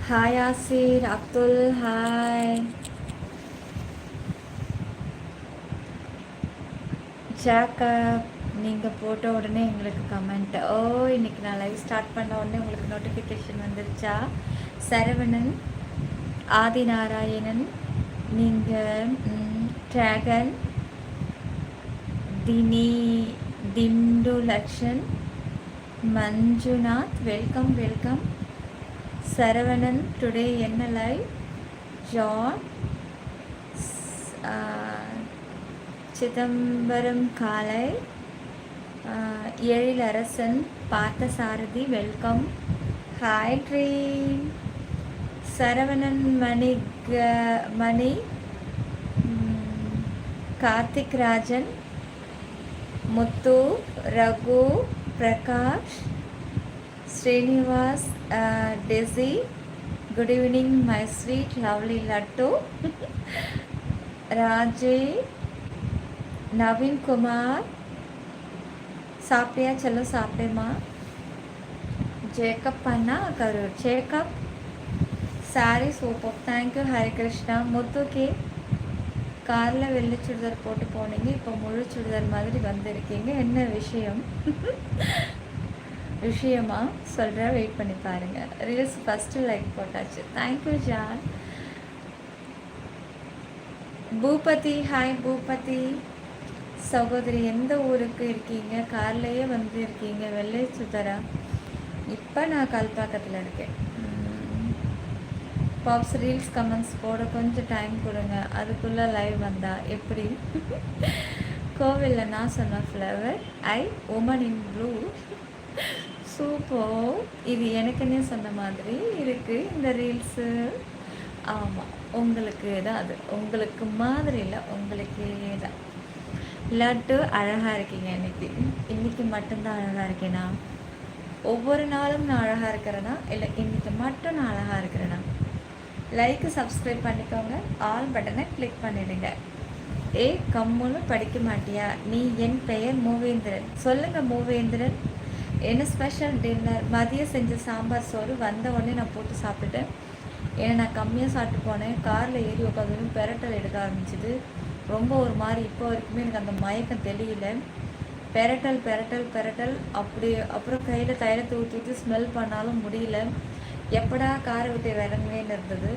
Hi ஆசிர் Abdul hi Jacob. நீங்கள் போட்ட உடனே எங்களுக்கு கமெண்ட். ஓ, இன்னைக்கு நான் லைவ் ஸ்டார்ட் பண்ண உடனே உங்களுக்கு நோட்டிஃபிகேஷன் வந்துருச்சா? சரவணன், ஆதிநாராயணன், நீங்கள் ட்ராகன், தினி, திண்டு Lakshan, Manjunath, welcome welcome. Saravanan, today என்ன லைவ்? ஜான், சிதம்பரம் காலை, Ezhilarasan, Parthasarathy, welcome. Hi dream. Saravanan, Mani, Karthik Rajan, Muthu, Raghu, Prakash, Srinivas, டெஸி, good evening my sweet lovely laddu, Raje, Naveen Kumar, சாப்பிட்டியா? செல்ல சாப்பிட்டேம்மா. ஜேக்கப் அண்ணா Karur. Jacob, sorry super, thank you. Harikrishna. முத்துக்கே, காரில் வெள்ளை சுடிதார் போட்டு போனீங்க, இப்போ முழு சுடிதார் மாதிரி வந்திருக்கீங்க, என்ன விஷயம்? விஷயமா சொல்கிறேன், வெயிட் பண்ணி பாருங்கள். ரீல்ஸ் ஃபஸ்ட்டு லைக் போட்டாச்சு, thank you John. Bhoopathi, hi Bhoopathi. சகோதரி, எந்த ஊருக்கு இருக்கீங்க? கார்லேயே வந்து இருக்கீங்க, வெள்ளை சுதரா. இப்போ நான் கல்பாக்கத்தில் இருக்கேன். பாப்ஸ், ரீல்ஸ் கமெண்ட்ஸ் போட கொஞ்சம் டைம் கொடுங்க, அதுக்குள்ளே லைவ் வந்தா எப்படி? கோவிலில் நான் சொன்ன flower I woman in blue super. இது எனக்குன்னே சொன்ன மாதிரி இருக்குது இந்த ரீல்ஸு. ஆமாம், உங்களுக்கு தான், அது உங்களுக்கு மாதிரி இல்லை, உங்களுக்கே தான். லட்டு, அழகாக இருக்கீங்க. இன்னைக்கு மட்டும்தான் அழகாக இருக்கேனா? ஒவ்வொரு நாளும் நான் அழகாக இருக்கிறேன்னா, இல்லை இன்னைக்கு மட்டும் நான் அழகாக இருக்கிறேன்னா? லைக்கு சப்ஸ்கிரைப் பண்ணிக்கோங்க, ஆல் பட்டனை கிளிக் பண்ணிடுங்க. ஏ கம்முன்னு படிக்க மாட்டியா நீ? என் பெயர் மூவேந்திரன். சொல்லுங்கள் மூவேந்திரன், என்ன ஸ்பெஷல் டின்னர்? மதியம் செஞ்ச சாம்பார் சோறு வந்த உடனே நான் போட்டு சாப்பிட்டுட்டேன். ஏன்னா நான் கம்மியாக சாப்பிட்டு போனேன். காரில் ஏறி உட்காந்து பெரட்டல் எடுக்க ஆரம்பிச்சிது. ரொம்ப ஒரு மாதிரி, இப்போ வரைக்குமே எனக்கு அந்த மயக்கம் தெரியல. பெரட்டல் பெரட்டல் பெரட்டல் அப்படி. அப்புறம் கையில் தைலத்தை ஊற்றி ஸ்மெல் பண்ணாலும் முடியல. எப்படா காரை விட்டு இறங்குவேன்னு இருந்தது.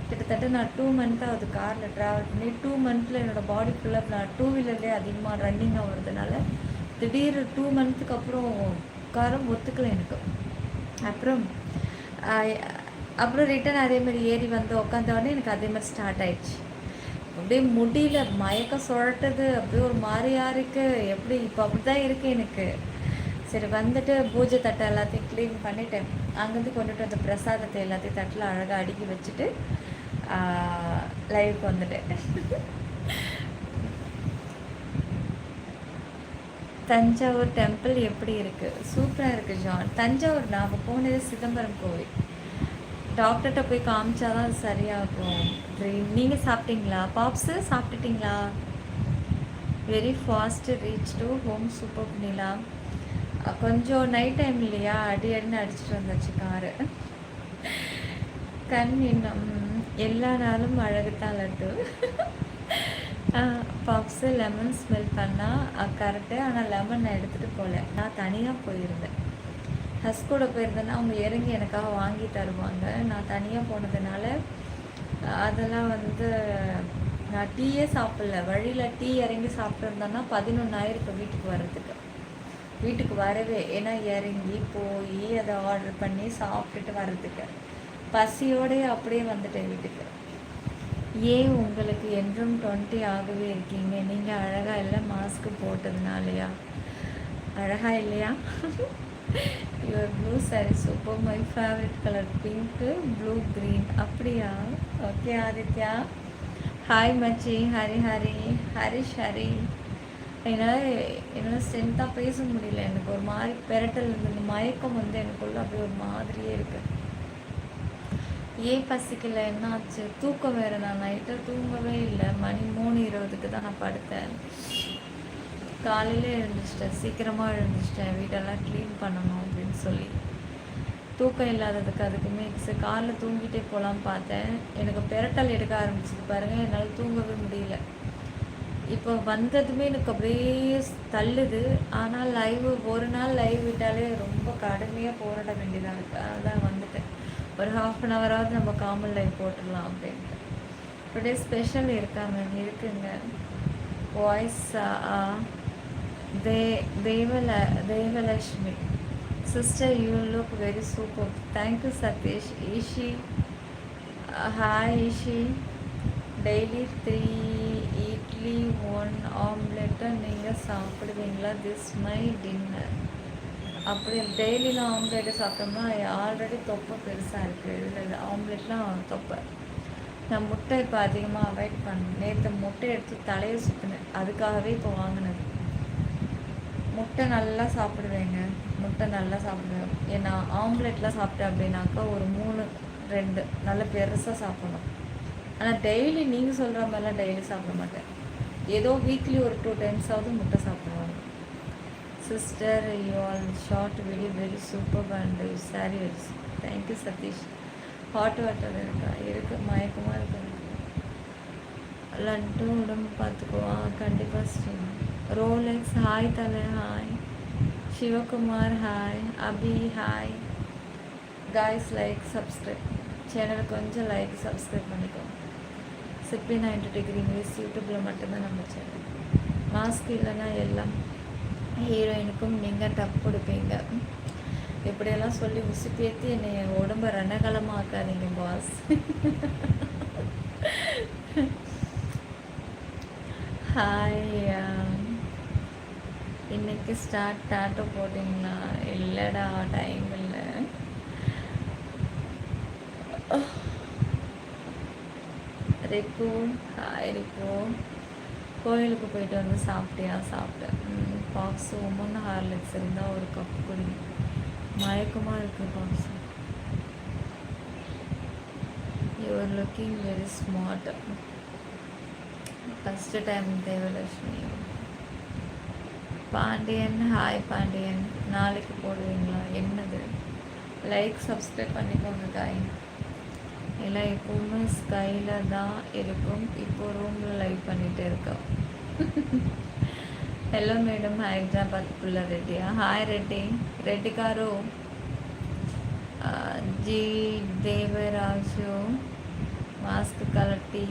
கிட்டத்தட்ட நான் 2 மந்த் ஆகுது காரில் ட்ராவல் பண்ணி. 2 மந்த்தில் என்னோடய பாடி ஃபுல்லாக நான் 2 வீலர்லேயே அதிகமாக ரன்னிங்காக வருதுனால திடீர் 2 மந்த்துக்கு அப்புறம் காரம் ஒத்துக்கலை எனக்கு. அப்புறம் ரிட்டன் அதே மாதிரி ஏறி வந்து உட்காந்தவொடனே எனக்கு அதே மாதிரி ஸ்டார்ட் ஆயிடுச்சு. அப்படியே முடியல, மயக்கம் சுழட்டுது, அப்படியே ஒரு மாதிரியா இருக்குது. எப்படி இப்போ அப்படி தான் இருக்குது எனக்கு. சரி, வந்துட்டு பூஜை தட்டை எல்லாத்தையும் க்ளீன் பண்ணிவிட்டேன். அங்கேருந்து கொண்டுட்டு வந்த பிரசாதத்தை எல்லாத்தையும் தட்டில் அழகாக அடுக்கி வச்சுட்டு லைவுக்கு வந்துட்டேன். தஞ்சாவூர் டெம்பிள் எப்படி இருக்குது? சூப்பராக இருக்குது ஜான். தஞ்சாவூர் நான் அப்போ போனது சிதம்பரம் கோவில். டாக்டர்கிட்ட போய் காமிச்சாதான் அது சரியாகும். நீங்கள் சாப்பிட்டீங்களா? பாப்ஸு சாப்பிட்டுட்டிங்களா? Very fast reach to home. Super பண்ணிலா. கொஞ்சம் நைட் டைம் இல்லையா, அடின்னு அடிச்சுட்டு வந்துச்சு காரு. கண் இன்னும் எல்லா நாளும் அழகுத்தான் லட்டு. பாப்ஸு லெமன் ஸ்மெல் பண்ணால் கரெக்டு. ஆனால் லெமன் நான் எடுத்துகிட்டு போகல, நான் தனியாக போயிருந்தேன். ஹஸ் கூட போயிருந்தேன்னா அவங்க இறங்கி எனக்காக வாங்கி தருவாங்க. நான் தனியாக போனதுனால அதெல்லாம் வந்து நான் டீயே சாப்பிடல. வழியில் டீ இறங்கி சாப்பிட்ருந்தேன்னா 11,000 இப்போ வீட்டுக்கு வரவே. ஏன்னா இறங்கி போய் அதை ஆர்டர் பண்ணி சாப்பிட்டுட்டு வர்றதுக்கு பசியோடய அப்படியே வந்துட்டேன் வீட்டுக்கு. ஏன் உங்களுக்கு என்றும் 20 ஆகவே இருக்கீங்க? நீங்கள் அழகாக இல்லை, மாஸ்க்கு போட்டதுனாலையா? அழகாக இல்லையா? Your blue sorry super, my favourite colour pink, blue green. அப்படியா? ஓகே ஆதித்யா. ஹாய் மச்சி. ஹரிஷ். என்னால் ஸ்ட்ரென்த்தாக பேச முடியல. எனக்கு ஒரு மாதிரி பெரட்டல் இந்த மயக்கம் வந்து எனக்குள்ள அப்படியே ஒரு மாதிரியே இருக்குது. ஏன் பசிக்கல? என்னாச்சு? தூக்கம் வேறு. நான் நைட்டு தூங்கவே இல்லை. மணி 3:20க்கு தான் நான் படுத்தேன். காலையில் எழுந்திரிச்சிட்டேன், சீக்கிரமாக எழுந்திரிச்சிட்டேன். வீட்டெல்லாம் க்ளீன் பண்ணணும் அப்படின்னு சொல்லி தூக்கம் இல்லாததுக்கு அதுக்கு மிக்ஸு. காரில் தூங்கிட்டே போகலான்னு பார்த்தேன். எனக்கு பெரட்டல் எடுக்க ஆரம்பிச்சது பாருங்கள், என்னால் தூங்கவே முடியல. இப்போ வந்ததுமே எனக்கு அப்படியே தள்ளுது. ஆனால் லைவ் ஒரு நாள் லைவ் விட்டாலே ரொம்ப கடுமையாக போராட வேண்டியதாக இருக்குது. அதான் வந்துட்டேன். ஒரு ½ நம்ம காமன் லைவ் போட்டுடலாம் அப்படின்ட்டு. டுடே ஸ்பெஷல் இருக்காங்க, இருக்குங்க. Voice Devalakshmi sister, you look very super. Thank you Satish. ஈஷி, ஹாய் ஈஷி. டெய்லி 3 இட்லி 1 ஆம்லெட்டை நீங்கள் சாப்பிடுவீங்களா? This my dinner. அப்படி டெய்லிலாம் ஆம்லேட்டை சாப்பிட்டோம்னா ஆல்ரெடி தொப்பை பெருசாக இருக்குது. இதில் ஆம்லேட்லாம் தொப்பை. நான் முட்டை இப்போ அதிகமாக அவாய்ட் பண்ணேன். நேற்று முட்டை எடுத்து தலையை சுற்றினேன், அதுக்காகவே இப்போ வாங்கினது. முட்டை நல்லா சாப்பிடுவேங்க, முட்டை நல்லா சாப்பிடுவேன். ஏன்னா ஆம்லேட்லாம் சாப்பிட்டேன் அப்படின்னாக்கா ஒரு 3-2 நல்லா பெருசாக சாப்பிடணும். ஆனால் டெய்லி நீங்கள் சொல்கிற மாதிரிலாம் டெய்லி சாப்பிட மாட்டேன். ஏதோ வீக்லி ஒரு 2 டைம்ஸாவது முட்டை சாப்பிடுவாங்க. Sister, you all short video very super and sorry very. Thank you Satish. Hot water இருக்கா? இருக்குது, மயக்கமாக இருக்குது. லட்டு உடம்பு பார்த்துக்குவா கண்டிப்பாக. ஸ்ரீ ரோலெக்ஸ் ஹாய் தலை, hi Sivakumar, hi Abhi, hi guys. Like subscribe சேனலுக்கு கொஞ்சம் லைக் சப்ஸ்கிரைப் பண்ணிக்கோங்க. சிப்பி 90 டிகிரி இங்கிலீஷ் யூடியூப்பில் மட்டும்தான் நம்ம சேனல். மாஸ்க் இல்லைன்னா எல்லாம் ஹீரோயினுக்கும் நீங்கள் டப் கொடுப்பீங்க. இப்படியெல்லாம் சொல்லி உசுப்பேற்றி என்னை உடம்ப ரணகலமாக்காதீங்க பாஸ். ஹாய், இன்னைக்கு ஸ்டார்ட் டாட்டோ போட்டிங்களா? இல்லைடா, டைம் இல்லை. ரிப்பு, ஹாய் ரிப்பு. கோயிலுக்கு போயிட்டு வந்து சாப்பிட்டியா? சாப்பிட்டேன். பாக்ஸ் உமன் ஹார்லிக்ஸ் இருந்தால் ஒரு கப் குடி. மயக்கமாக இருக்குது பாக்ஸ். You are looking very smart. First time Devalakshmi. Pandian, hi Pandian. நாளைக்கு போடுவீங்களா? என்னது? லைக் சப்ஸ்கிரைப் பண்ணிக்கோங்க காய். இல்லை எப்போவுமே ஸ்கையில் தான் இருக்கும். இப்போ ரூமில் லைவ் பண்ணிகிட்டே இருக்கோம். హలో మేడం, హైదరాబాద్ పుల్లారెడ్డియా? హాయ్ రెడ్డి, రెడ్డి గారు. ஜி தேவராஜு மாஸ்க் கலட்டி.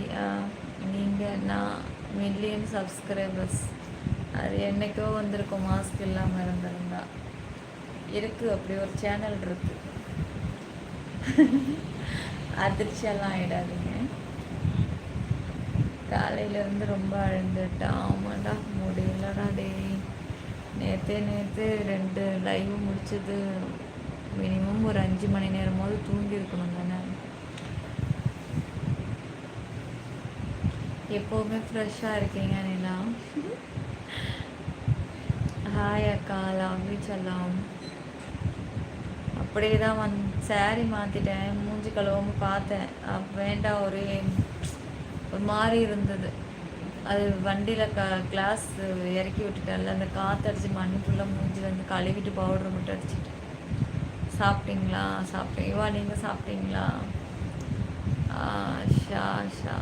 நீங்கள் நான் மில்லியன் சப்ஸ்கிரைபர்ஸ். அது என்றைக்கோ வந்திருக்கும் மாஸ்க் இல்லாமல் இருந்திருந்தா. இருக்குது, அப்படி ஒரு சேனல் இருக்குது. அதிர்ச்சியெல்லாம் ஆகிடாதீங்க. காலையிலேருந்து ரொம்ப அழுந்துட்டா. ஆமாண்டா, முடியலடா டே. நேற்று 2 லைவ் முடிச்சது. மினிமம் ஒரு 5 மணி நேரமாவது தூங்கியிருக்கணும் தானே. எப்போவுமே ஃப்ரெஷ்ஷாக இருக்கீங்க நிலா. ஹாய் அக்கா, லவ்வி செல்லாம். அப்படியே தான் சாரி மாற்றிட்டேன். மூஞ்சி கழுவாமல் பார்த்தேன். வேண்டாம், ஒரு மாதிரி இருந்தது. அது வண்டியில் கிளாஸ் இறக்கி விட்டுட்டேன்ல, அந்த காற்றடிச்சு மண்ணு ஃபுல்லாக மூஞ்சிலேருந்து கழுவிட்டு பவுடர் மட்டும் அடிச்சுட்டு. சாப்பிட்டீங்களா? சாப்பிட்டேன். இவா, நீங்கள் சாப்பிட்டீங்களா? ஷா ஷா.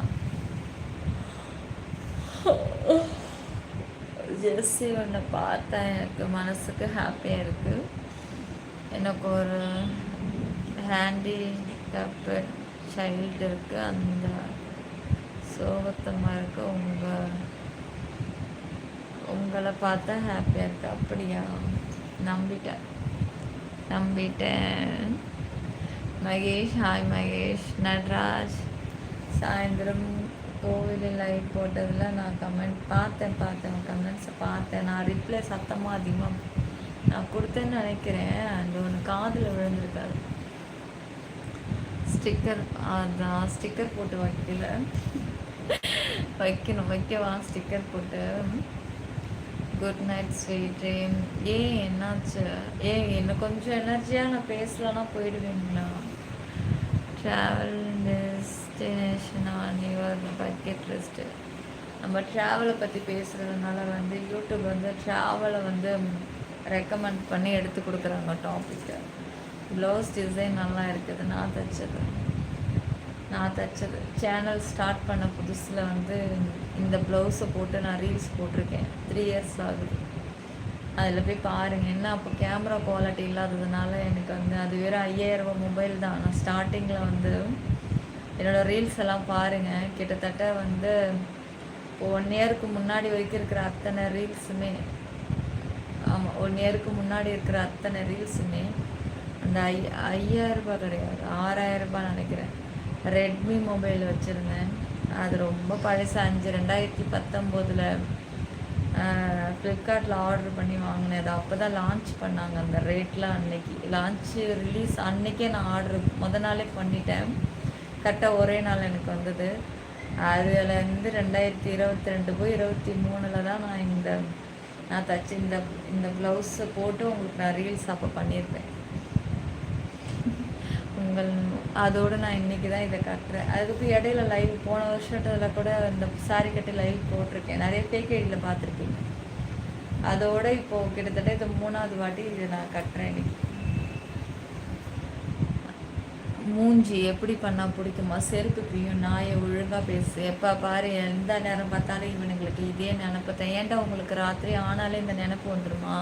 ஜெஸ்ஸி ஒன்று பார்த்தேன், எனக்கு மனசுக்கு ஹாப்பியாக இருக்குது. எனக்கு ஒரு ஹேண்டிகேப்ட் சைல்டு இருக்குது. அந்த சோகத்தமாக இருக்குது. உங்களை பார்த்தா ஹாப்பியாக இருக்கு. அப்படியா? நம்பிட்டேன். மகேஷ், ஹாய் மகேஷ். நட்ராஜ், சாயந்தரம் கோவிலில் லைவ் போட்டதில் நான் கமெண்ட் பார்த்தேன். கமெண்ட்ஸை பார்த்தேன். நான் ரிப்ளை சத்தமாக அதிகமாக நான் கொடுத்தேன்னு நினைக்கிறேன். அந்த ஒன்று காதில் விழுந்திருக்காது. ஸ்டிக்கர், அதான் ஸ்டிக்கர் போட்டு வைக்கவா ஸ்டிக்கர் போட்டு. Good night sweet dream. என்னாச்சு? இன்னும் கொஞ்சம் எனர்ஜியாக நான் பேசலன்னா போயிடுவீங்களா? Travel destination on your bucket list. நம்ம ட்ராவலை பற்றி பேசுகிறதுனால யூடியூப் ட்ராவலை ரெக்கமெண்ட் பண்ணி எடுத்து கொடுக்குறாங்க டாப்பிக்கை. ப்ளவுஸ் டிசைன் நல்லா இருக்குது. நான் தைச்சது சேனல் ஸ்டார்ட் பண்ண புதுசில் வந்து இந்த ப்ளவுஸை போட்டு நான் ரீல்ஸ் போட்டிருக்கேன். 3 இயர்ஸ் ஆகுது. அதில் போய் பாருங்கள். என்ன அப்போ கேமரா குவாலிட்டி இல்லாததுனால எனக்கு வந்து அது வேறு 5000 ரூபா மொபைல் தான். நான் ஸ்டார்டிங்கில் வந்து என்னோடய ரீல்ஸ் எல்லாம் பாருங்கள். கிட்டத்தட்ட வந்து 1 இயருக்கு முன்னாடி வரைக்கும் இருக்கிற அத்தனை ரீல்ஸுமே, ஆமாம் 1 இயருக்கு முன்னாடி இருக்கிற அத்தனை ரீல்ஸுமே அந்த 5000 ரூபா கிடையாது, 6000 ரூபாய் நினைக்கிறேன். ரெட்மி மொபைல் வச்சுருந்தேன். அது ரொம்ப பழசு. 2019 ஃப்ளிப்கார்ட்டில் ஆர்டர் பண்ணி வாங்கினேன். அது அப்போ தான் லான்ச் பண்ணாங்க. அந்த ரேட்லாம் அன்னைக்கு லான்ச்சு ரிலீஸ் அன்றைக்கே நான் ஆர்டர் நாளே பண்ணிட்டேன். கரெக்டாக ஒரே நாள் எனக்கு வந்தது. அதுலேருந்து 2022 போய் 23 தான் நான் தச்சு இந்த ப்ளவுஸை போட்டு உங்களுக்கு நான் ரீல்ஸ் அப்போ பண்ணியிருப்பேன். அதோடு நான் இன்றைக்கி தான் இதை கட்டுறேன். அதுக்கு இடையில லைவ் போன வருஷத்தில் கூட இந்த சாரி கட்டி லைவ் போட்டிருக்கேன். நிறைய ஃபேக் ஐடியில் பார்த்துருக்கீங்க. அதோடு இப்போது கிட்டத்தட்ட இது 3வது வாட்டி இதை நான் கட்டுறேன். இன்னைக்கு மூஞ்சி எப்படி பண்ணால் பிடிக்குமா? செருப்பு பிரியும், நாயை ஒழுங்காக பேசு, எப்போ பாரு எந்த நேரம் பார்த்தாலும் இவனுங்களுக்கு இதே நினப்பத்தேன். ஏன்டா உங்களுக்கு ராத்திரி ஆனாலே இந்த நினப்பு வந்துடுமா?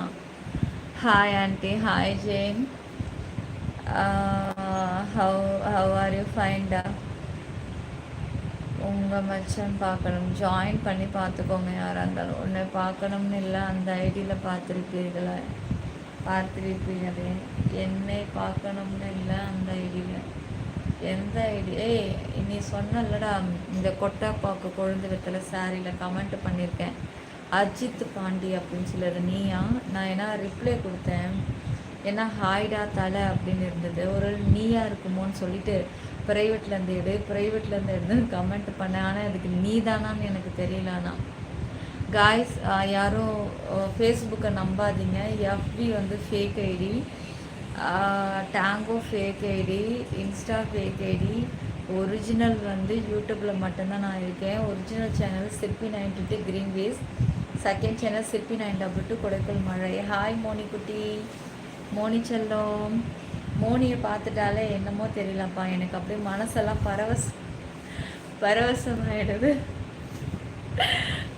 Hi aunty. Hi Jain. how are you find உங்கள் மச்சான் பார்க்கணும். ஜாயின் பண்ணி பார்த்துக்கோங்க. யாராக இருந்தாலும் ஒன்று பார்க்கணும்னு இல்லை, அந்த ஐடியில் பார்த்துருப்பீங்களே. என்னை பார்க்கணும்னு இல்லை, அந்த ஐடியில் எந்த ஐடி? நீ சொன்னல்லடா இந்த கொட்டாப்பாக்கு கொழுந்து வெத்தலை சாரியில் கமெண்ட் பண்ணியிருக்கேன். அஜித் பாண்டி அப்படின்னு சொல்லுறது நீயா? நான் ஏன்னா ரிப்ளை கொடுத்தேன். ஏன்னா ஹாய்டா தலை அப்படின்னு இருந்தது. ஒரு நீயா இருக்குமோன்னு சொல்லிட்டு ப்ரைவேட்லேருந்து எடுன்னு கமெண்ட் பண்ணேன். ஆனால் அதுக்கு நீ தானான்னு எனக்கு தெரியல. ஆனால் காய்ஸ் யாரும் ஃபேஸ்புக்கை நம்பாதீங்க. எஃபி வந்து fake ID, tango fake ID, insta fake ID. Original வந்து யூடியூப்பில் மட்டும்தான் நான் இருக்கேன். ஒரிஜினல் சேனல் சிற்பி 92 க்ரீன் வேஸ், செகண்ட் சேனல் சிற்பி 922 கொடைக்கல் மழை. ஹாய் மோனி குட்டி. மோனி செல்லம். மோனியை பார்த்துட்டாலே என்னமோ தெரியலப்பா, எனக்கு அப்படியே மனசெல்லாம் பரவசமாயிடுது.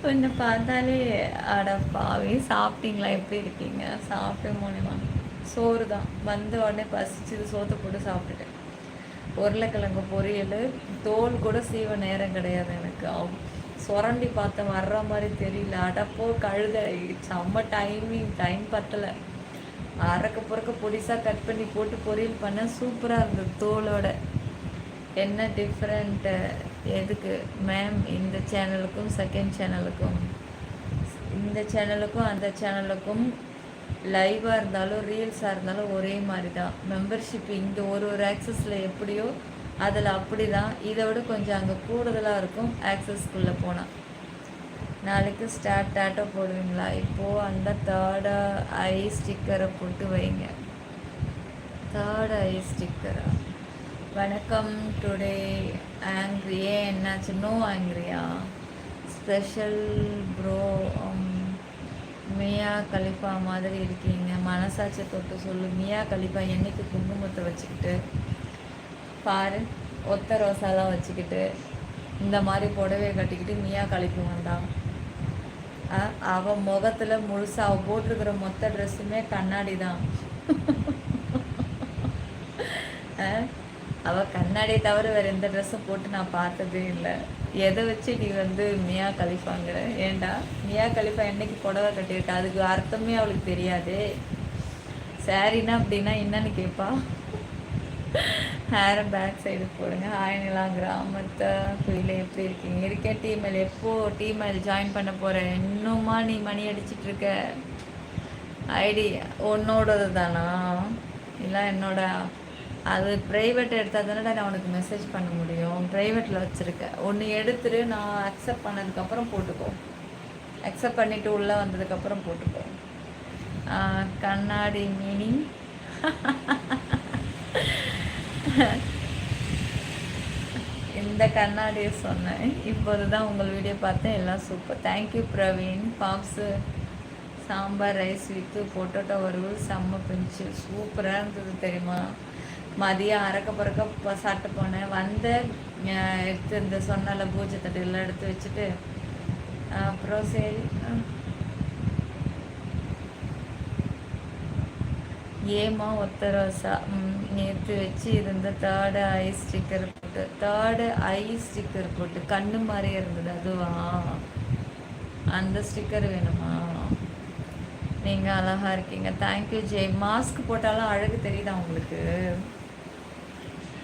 கொஞ்சம் பார்த்தாலே அடப்பாவே. சாப்பிட்டீங்களா? எப்படி இருக்கீங்க? சாப்பிட்டு மோனிமா சோறு தான். வந்த உடனே பசிச்சுது, சோத்தை போட்டு சாப்பிட்டுட்டேன். உருளைக்கிழங்கு பொரியல், தோல் கூட சீவ நேரம் கிடையாது எனக்கு. சுரண்டி பார்த்தேன், வர்ற மாதிரி தெரியல. அடப்போ கழுத. செம்ம டைம் பத்தலை. அரைக்க பொறுக்க பொடிசாக கட் பண்ணி போட்டு பொரியல் பண்ண சூப்பராக இருந்தது தோலோட. என்ன டிஃப்ரெண்ட்டு? எதுக்கு மேம்? இந்த சேனலுக்கும் செகண்ட் சேனலுக்கும், இந்த சேனலுக்கும் அந்த சேனலுக்கும் லைவாக இருந்தாலும் ரீல்ஸாக இருந்தாலும் ஒரே மாதிரி தான். மெம்பர்ஷிப் இங்கே ஒரு ஆக்சஸில் எப்படியோ அதில் அப்படி தான். இதை விட கொஞ்சம் அங்கே கூடுதலாக இருக்கும் ஆக்சஸ்க்குள்ளே போனால். நாளைக்கு ஸ்டார்ட் டேட்டோ போடுவீங்களா? இப்போது அந்த 3rd ஐ ஸ்டிக்கரை போட்டு வைங்க. 3rd ஐ ஸ்டிக்கரா? வணக்கம். டுடே ஆங்க்ரியே என்னாச்சு? நோ ஆங்க்ரியா? Special bro. மியா கலிஃபா மாதிரி இருக்கீங்க. மனசாட்சி தொட்டு சொல்லு. மியா கலிஃபா என்னைக்கு குங்குமத்தை வச்சுக்கிட்டு பாரு, ஒத்த ரோசாலாம் வச்சுக்கிட்டு இந்த மாதிரி புடவையை கட்டிக்கிட்டு மியா கலிஃபா வந்தான். அவன் முகத்தில் முழுசாக அவள் போட்டிருக்கிற மொத்த ட்ரெஸ்ஸுமே கண்ணாடி தான். அவள் கண்ணாடியை தவிர வேறு எந்த ட்ரெஸ்ஸும் போட்டு நான் பார்த்ததே இல்லை. எதை வச்சு நீ வந்து மியா கலிஃபாங்கிற? ஏண்டா மியா கலிஃபா என்னைக்கு புடவை கட்டியிருக்கா? அதுக்கு அர்த்தமே அவளுக்கு தெரியாது. சாரின்னா அப்படின்னா என்னன்னு கேட்பா. ஹேரை பேக் சைடு போடுங்க. ஹாய்லாம் கிராமத்தை குயில எப்படி இருக்கீங்க? இருக்கேன். டீமெயில் எப்போது டீமெயில் ஜாயின் பண்ண போகிறேன்? இன்னுமா நீ மணி அடிச்சிட்ருக்க? ஐடி உன்னோடது தானா? இல்லை என்னோட அது ப்ரைவேட் எடுத்தால் தானே நான் உனக்கு மெசேஜ் பண்ண முடியும். ப்ரைவேட்டில் வச்சுருக்கேன். ஒன்று எடுத்துட்டு நான் அக்செப்ட் பண்ணதுக்கப்புறம் போட்டுக்கோ. அக்செப்ட் பண்ணிவிட்டு உள்ளே வந்ததுக்கப்புறம் போட்டுக்கோ. கண்ணாடி மீனிங் இந்த கண்ணாடியை சொன்னேன். இப்போது தான் உங்கள் வீடியோ பார்த்தேன். எல்லாம் சூப்பர். தேங்க்யூ பிரவீன். பாப்ஸு சாம்பார் ரைஸ் வித்து பொட்டோட்டோ வறுவல் செம்ம பிஞ்சு சூப்பராக இருந்தது தெரியுமா. மதியம் அறக்க பறக்க சாப்பிட்டு போனேன். எடுத்து இந்த சொன்னால பூஜை தட்டு எல்லாம் எடுத்து வச்சுட்டு அப்புறம் சரி ஏமா ஒத்த ரோசா நேற்று வச்சு இருந்த தேர்டு ஐ ஸ்டிக்கர் போட்டு கண்ணு மாதிரி இருந்தது அதுவா, அந்த ஸ்டிக்கர் வேணுமா. நீங்கள் அழகாக இருக்கீங்க, தேங்க்யூ ஜெய். மாஸ்க் போட்டாலும் அழகு தெரியுதா உங்களுக்கு?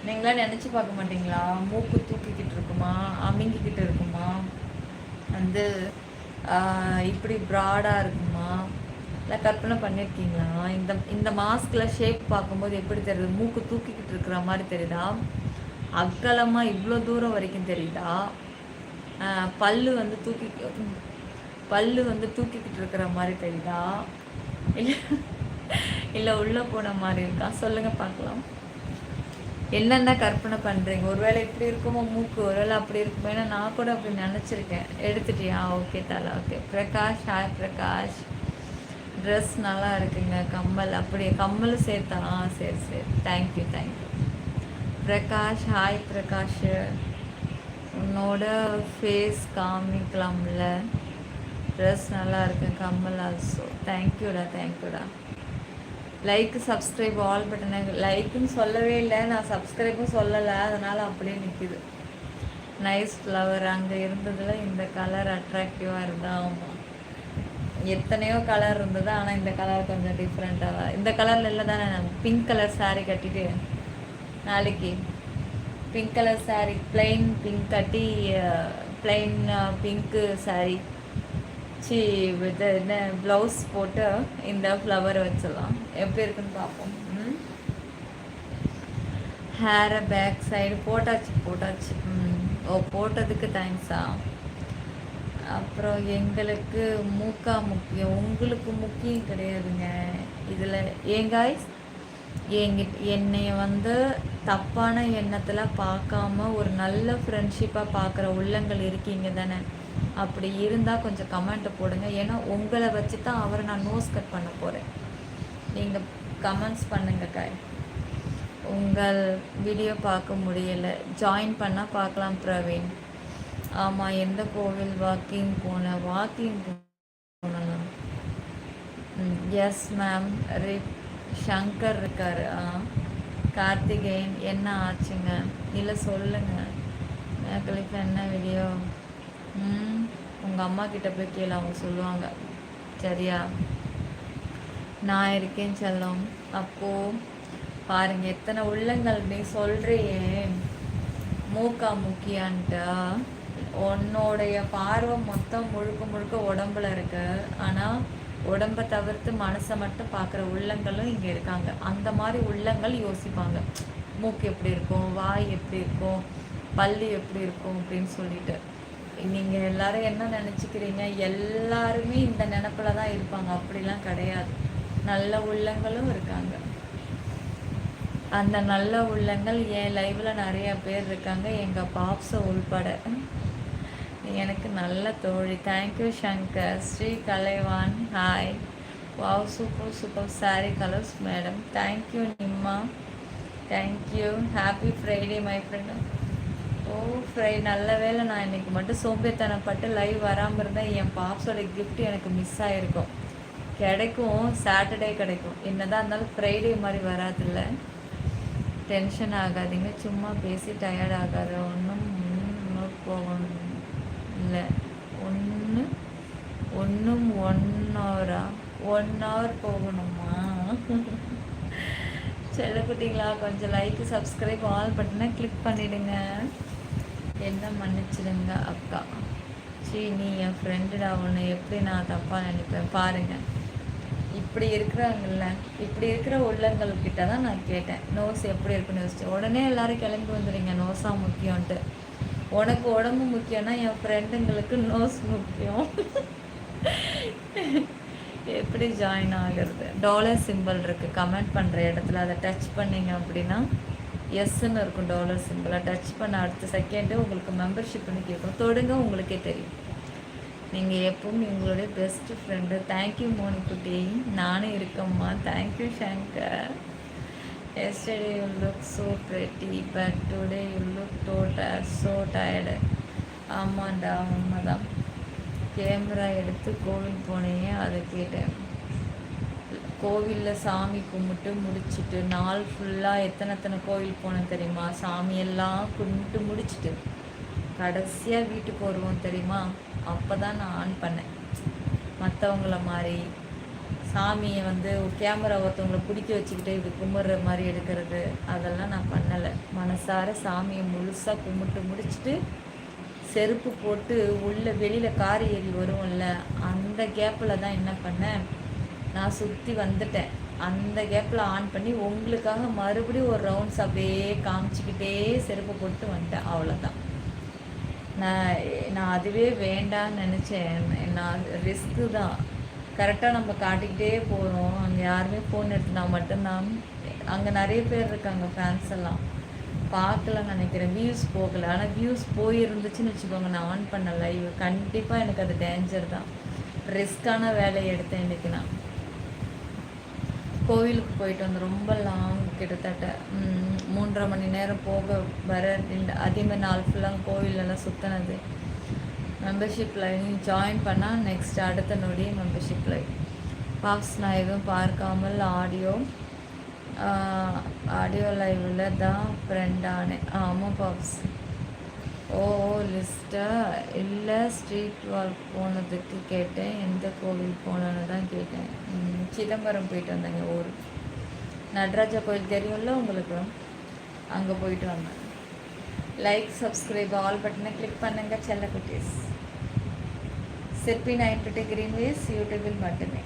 நீங்களாம் நினச்சி பார்க்க மாட்டீங்களா? மூக்கு தூக்கிக்கிட்டு இருக்குமா, அமுங்கிக்கிட்டு இருக்குமா, வந்து இப்படி ப்ராடாக இருக்குமா, இல்லை கற்பனை பண்ணியிருக்கீங்களா? இந்த மாஸ்கில் ஷேப் பார்க்கும்போது எப்படி தெரியுது? மூக்கு தூக்கிக்கிட்டு இருக்கிற மாதிரி தெரியுதா? அகலமாக இவ்வளோ தூரம் வரைக்கும் தெரியுதா? பல்லு வந்து தூக்கிக்கிட்டு இருக்கிற மாதிரி தெரியுதா? இல்லை உள்ளே போன மாதிரி இருக்கா? சொல்லுங்கள் பார்க்கலாம். என்னென்ன கற்பனை பண்ணுறீங்க? ஒருவேளை இப்படி இருக்குமோ மூக்கு, ஒருவேளை அப்படி இருக்குமோ. ஏன்னா நான் கூட அப்படி நினச்சிருக்கேன். எடுத்துட்டியா? ஓகே தலை, okay. Prakash, hi Prakash. Dress நல்லா இருக்குங்க. கம்மல் அப்படியே கம்மல் சேர்த்தா? சரி சரி, thank you thank you Prakash. Hi Prakash, உன்னோட ஃபேஸ் காமிக்கலாம்ல. ட்ரெஸ் நல்லா இருக்கு, கம்மல் ஆல்சோ. தேங்க்யூடா தேங்க்யூடா. லைக் சப்ஸ்கிரைப் ஆல் பட்டனை லைக்குன்னு சொல்லவே இல்லை, நான் சப்ஸ்கிரைப்பும் சொல்லலை, அதனால் அப்படியே நிற்கிது. Nice flower. அங்கே இருந்ததில் இந்த கலர் அட்ராக்டிவாக இருந்தா. ஆமாம், எத்தனையோ கலர் இருந்தது, ஆனால் இந்த கலர் கொஞ்சம் டிஃப்ரெண்ட்டாக. இந்த கலரில் இல்லை தானே? பிங்க் கலர் சாரீ கட்டிட்டு நாளைக்கு pink colour sari, plain pink கட்டி பிளெயின் பிங்க்கு சாரீ வித் என்ன ப்ளவுஸ் போட்டு இந்த ஃப்ளவர் வச்சிடலாம். எப்படி இருக்குன்னு பார்ப்போம். ஹேரை பேக் சைடு போட்டாச்சு. ஓ, போட்டதுக்கு தேங்க்ஸா. அப்புறம் எங்களுக்கு மூக்கா முக்கியம், உங்களுக்கு முக்கியம் கிடையாதுங்க இதில். ஏங்காய்ஸ், என்னைய வந்து தப்பான எண்ணத்தில் பார்க்காம ஒரு நல்ல ஃப்ரெண்ட்ஷிப்பாக பார்க்குற உள்ளங்கள் இருக்கீங்க தானே? அப்படி இருந்தால் கொஞ்சம் கமெண்ட்டை போடுங்க. ஏன்னா உங்களை வச்சு தான் அவரை நான் நோஸ் கட் பண்ண போகிறேன். நீங்கள் கமெண்ட்ஸ் பண்ணுங்க காய். உங்கள் வீடியோ பார்க்க முடியலை, ஜாயின் பண்ணால் பார்க்கலாம் பிரவீன். ஆமாம், எந்த கோவில் வாக்கிங் போனலாம். Yes ma'am. சங்கர் இருக்கார். கார்த்திகேயன். என்ன ஆச்சுங்க? இல்லை சொல்லுங்கள். மேக்கலிஃப் என்ன வீடியோ? உங்கள் அம்மா கிட்ட போய் கேளு, அவங்க சொல்லுவாங்க. சரியா? நான் இருக்கேன் செல்லம். அப்போது பாருங்கள் எத்தனை உள்ளங்கள். நீ சொல்கிறியே மூக்கா முக்கியான்ட்டா, உன்னோடைய பார்வை மொத்தம் முழுக்க உடம்புல இருக்கு. ஆனால் உடம்பை தவிர்த்து மனசை மட்டும் பார்க்குற உள்ளங்களும் இங்கே இருக்காங்க. அந்த மாதிரி உள்ளங்கள் யோசிப்பாங்க, மூக்கு எப்படி இருக்கும், வாய் எப்படி இருக்கும், பல்லு எப்படி இருக்கும் அப்படின்னு சொல்லிட்டு. நீங்கள் எல்லாரும் என்ன நினச்சிக்கிறீங்க? எல்லாருமே இந்த நினப்பில் தான் இருப்பாங்க. அப்படிலாம் கிடையாது. நல்ல உள்ளங்களும் இருக்காங்க. அந்த நல்ல உள்ளங்கள் என் லைவில் நிறைய பேர் இருக்காங்க, எங்கள் பாப்ஸை உள்பட. எனக்கு நல்ல தோழி. தேங்க்யூ சங்கர். ஸ்ரீ கலைவான். Hi. Wow, super sari colours madam. Thank you நிம்மா. Thank you. Happy Friday my friend. ஓ நல்ல வேலை நான் இன்றைக்கி மட்டும் சோம்பேத்தனப்பட்டு லைவ் வராமல் இருந்தால் என் பாப்ஸோட கிஃப்ட் எனக்கு மிஸ் ஆகிருக்கும். கிடைக்கும், சாட்டர்டே கிடைக்கும். என்னதான் இருந்தாலும் ஃப்ரைடே மாதிரி வராதில்ல. டென்ஷன் ஆகாதீங்க, சும்மா பேசி டயர்ட் ஆகாத. ஒன்றும் போகணும் இல்லை. ஒன்றும் 1 hour போகணுமா? செல்லக்குட்டிங்களா, கொஞ்சம் லைக்கு சப்ஸ்கிரைப் ஆல் பட்டனை கிளிக் பண்ணிவிடுங்க. என்ன மன்னிச்சிடுங்க அக்கா. நீ என் ஃப்ரெண்டுடா, உன்னை எப்படி நான் தப்பாக நினைப்பேன் பாருங்கள். இப்படி இருக்கிற உள்ளங்கள்கிட்ட தான் நான் கேட்டேன் நோஸ் எப்படி இருக்குன்னு யோசிச்சு. உடனே எல்லோரும் கிளம்பி வந்துடுங்க நோஸாக முக்கியம்ன்ட்டு. உனக்கு உடம்பு முக்கியம்னா என் ஃப்ரெண்டுங்களுக்கு நோஸ் முக்கியம். எப்படி ஜாயின் ஆகிறது? டாலர் சிம்பிள் இருக்குது கமெண்ட் பண்ணுற இடத்துல, அதை டச் பண்ணிங்க அப்படின்னா எஸ்ன்னு இருக்கும். டாலர் சிம்பிளை டச் பண்ண அடுத்த செகண்டு உங்களுக்கு மெம்பர்ஷிப்னு கேட்கும். தொடுங்க, உங்களுக்கே தெரியும். நீங்கள் எப்பவும் எங்களுடைய பெஸ்ட் ஃப்ரெண்டு. தேங்க்யூ மோனிக்குட்டி. நானும் இருக்கம்மா. Thank you Shankar. Yesterday you look so pretty, but today you look so tired. ஆமாண்டா, உண்மைதான். கேமரா எடுத்து கோவில் போனேன், அதை கேட்டேன். கோவிலில் சாமி கும்பிட்டு முடிச்சுட்டு நாள் ஃபுல்லாக எத்தனை கோவில் போனேன் தெரியுமா? சாமியெல்லாம் கும்பிட்டு முடிச்சுட்டு கடைசியாக வீட்டுக்கு வருவோம் தெரியுமா? அப்போ தான் நான் ஆன் பண்ணேன். மற்றவங்கள மாதிரி சாமியை வந்து கேமரா ஒருத்தவங்களை பிடிக்க வச்சுக்கிட்டு இப்படி கும்பிட்ற மாதிரி எடுக்கிறது அதெல்லாம் நான் பண்ணலை. மனசார சாமியை முழுசாக கும்பிட்டு முடிச்சுட்டு செருப்பு போட்டு வெளியில் கார் ஏறி வருவோம்ல, அந்த கேப்பில் தான் என்ன பண்ணேன், நான் சுற்றி வந்துட்டேன். அந்த கேப்பில் ஆன் பண்ணி உங்களுக்காக மறுபடியும் ஒரு ரவுண்ட்ஸ் அப்படியே காமிச்சிக்கிட்டே செருப்பு போட்டு வந்துட்டேன். அவ்வளோதான். நான் அதுவே வேண்டான்னு நினச்சேன். நான் ரிஸ்க்கு தான். கரெக்டாக நம்ம காட்டிக்கிட்டே போகிறோம். அங்கே யாருமே ஃபோன் எடுத்துனா மட்டும்தான். அங்கே நிறைய பேர் இருக்காங்க, ஃபேன்ஸ் எல்லாம் பார்க்கலான்னு நினைக்கிறேன். வியூஸ் போகலை. ஆனால் வியூஸ் போயிருந்துச்சுன்னு வச்சுக்கோங்க, நான் ஆன் பண்ண லைவ் கண்டிப்பாக எனக்கு அது டேஞ்சர் தான். ரிஸ்க்கான வேலையை எடுத்தேன் இன்றைக்கி. நான் கோவிலுக்கு போயிட்டு வந்து ரொம்ப லாங், கிட்டத்தட்ட 3.5 மணி நேரம் போக வர. அதேமாதிரி நாள் ஃபுல்லாக கோவிலெல்லாம் சுற்றினது. மெம்பர்ஷிப் லைவ் ஜாயின் பண்ணால் நெக்ஸ்ட் அடுத்த நொடியே மெம்பர்ஷிப் லைவ். பாப்ஸ் நான் எதுவும் பார்க்காமல் ஆடியோ லைவில் தான் ஃப்ரெண்டானே. ஆமாம் பாப்ஸ். ஓ லிஸ்ட்டா இல்லை, ஸ்ட்ரீட் வாக் போனதுக்கு கேட்டேன். எந்த கோவில் போனோன்னு தான் கேட்டேன். சிதம்பரம் போயிட்டு வந்தேங்க. ஊர் நடராஜா கோயில் தெரியும்ல உங்களுக்கு, அங்கே போயிட்டு வந்தேன். லைக் சப்ஸ்கிரைப் ஆல் பட்டனை கிளிக் பண்ணுங்கள் செல்ல குட்டீஸ். சிற்பி 950 கிரீன்வேஸ் யூடியூபில் மட்டுமே.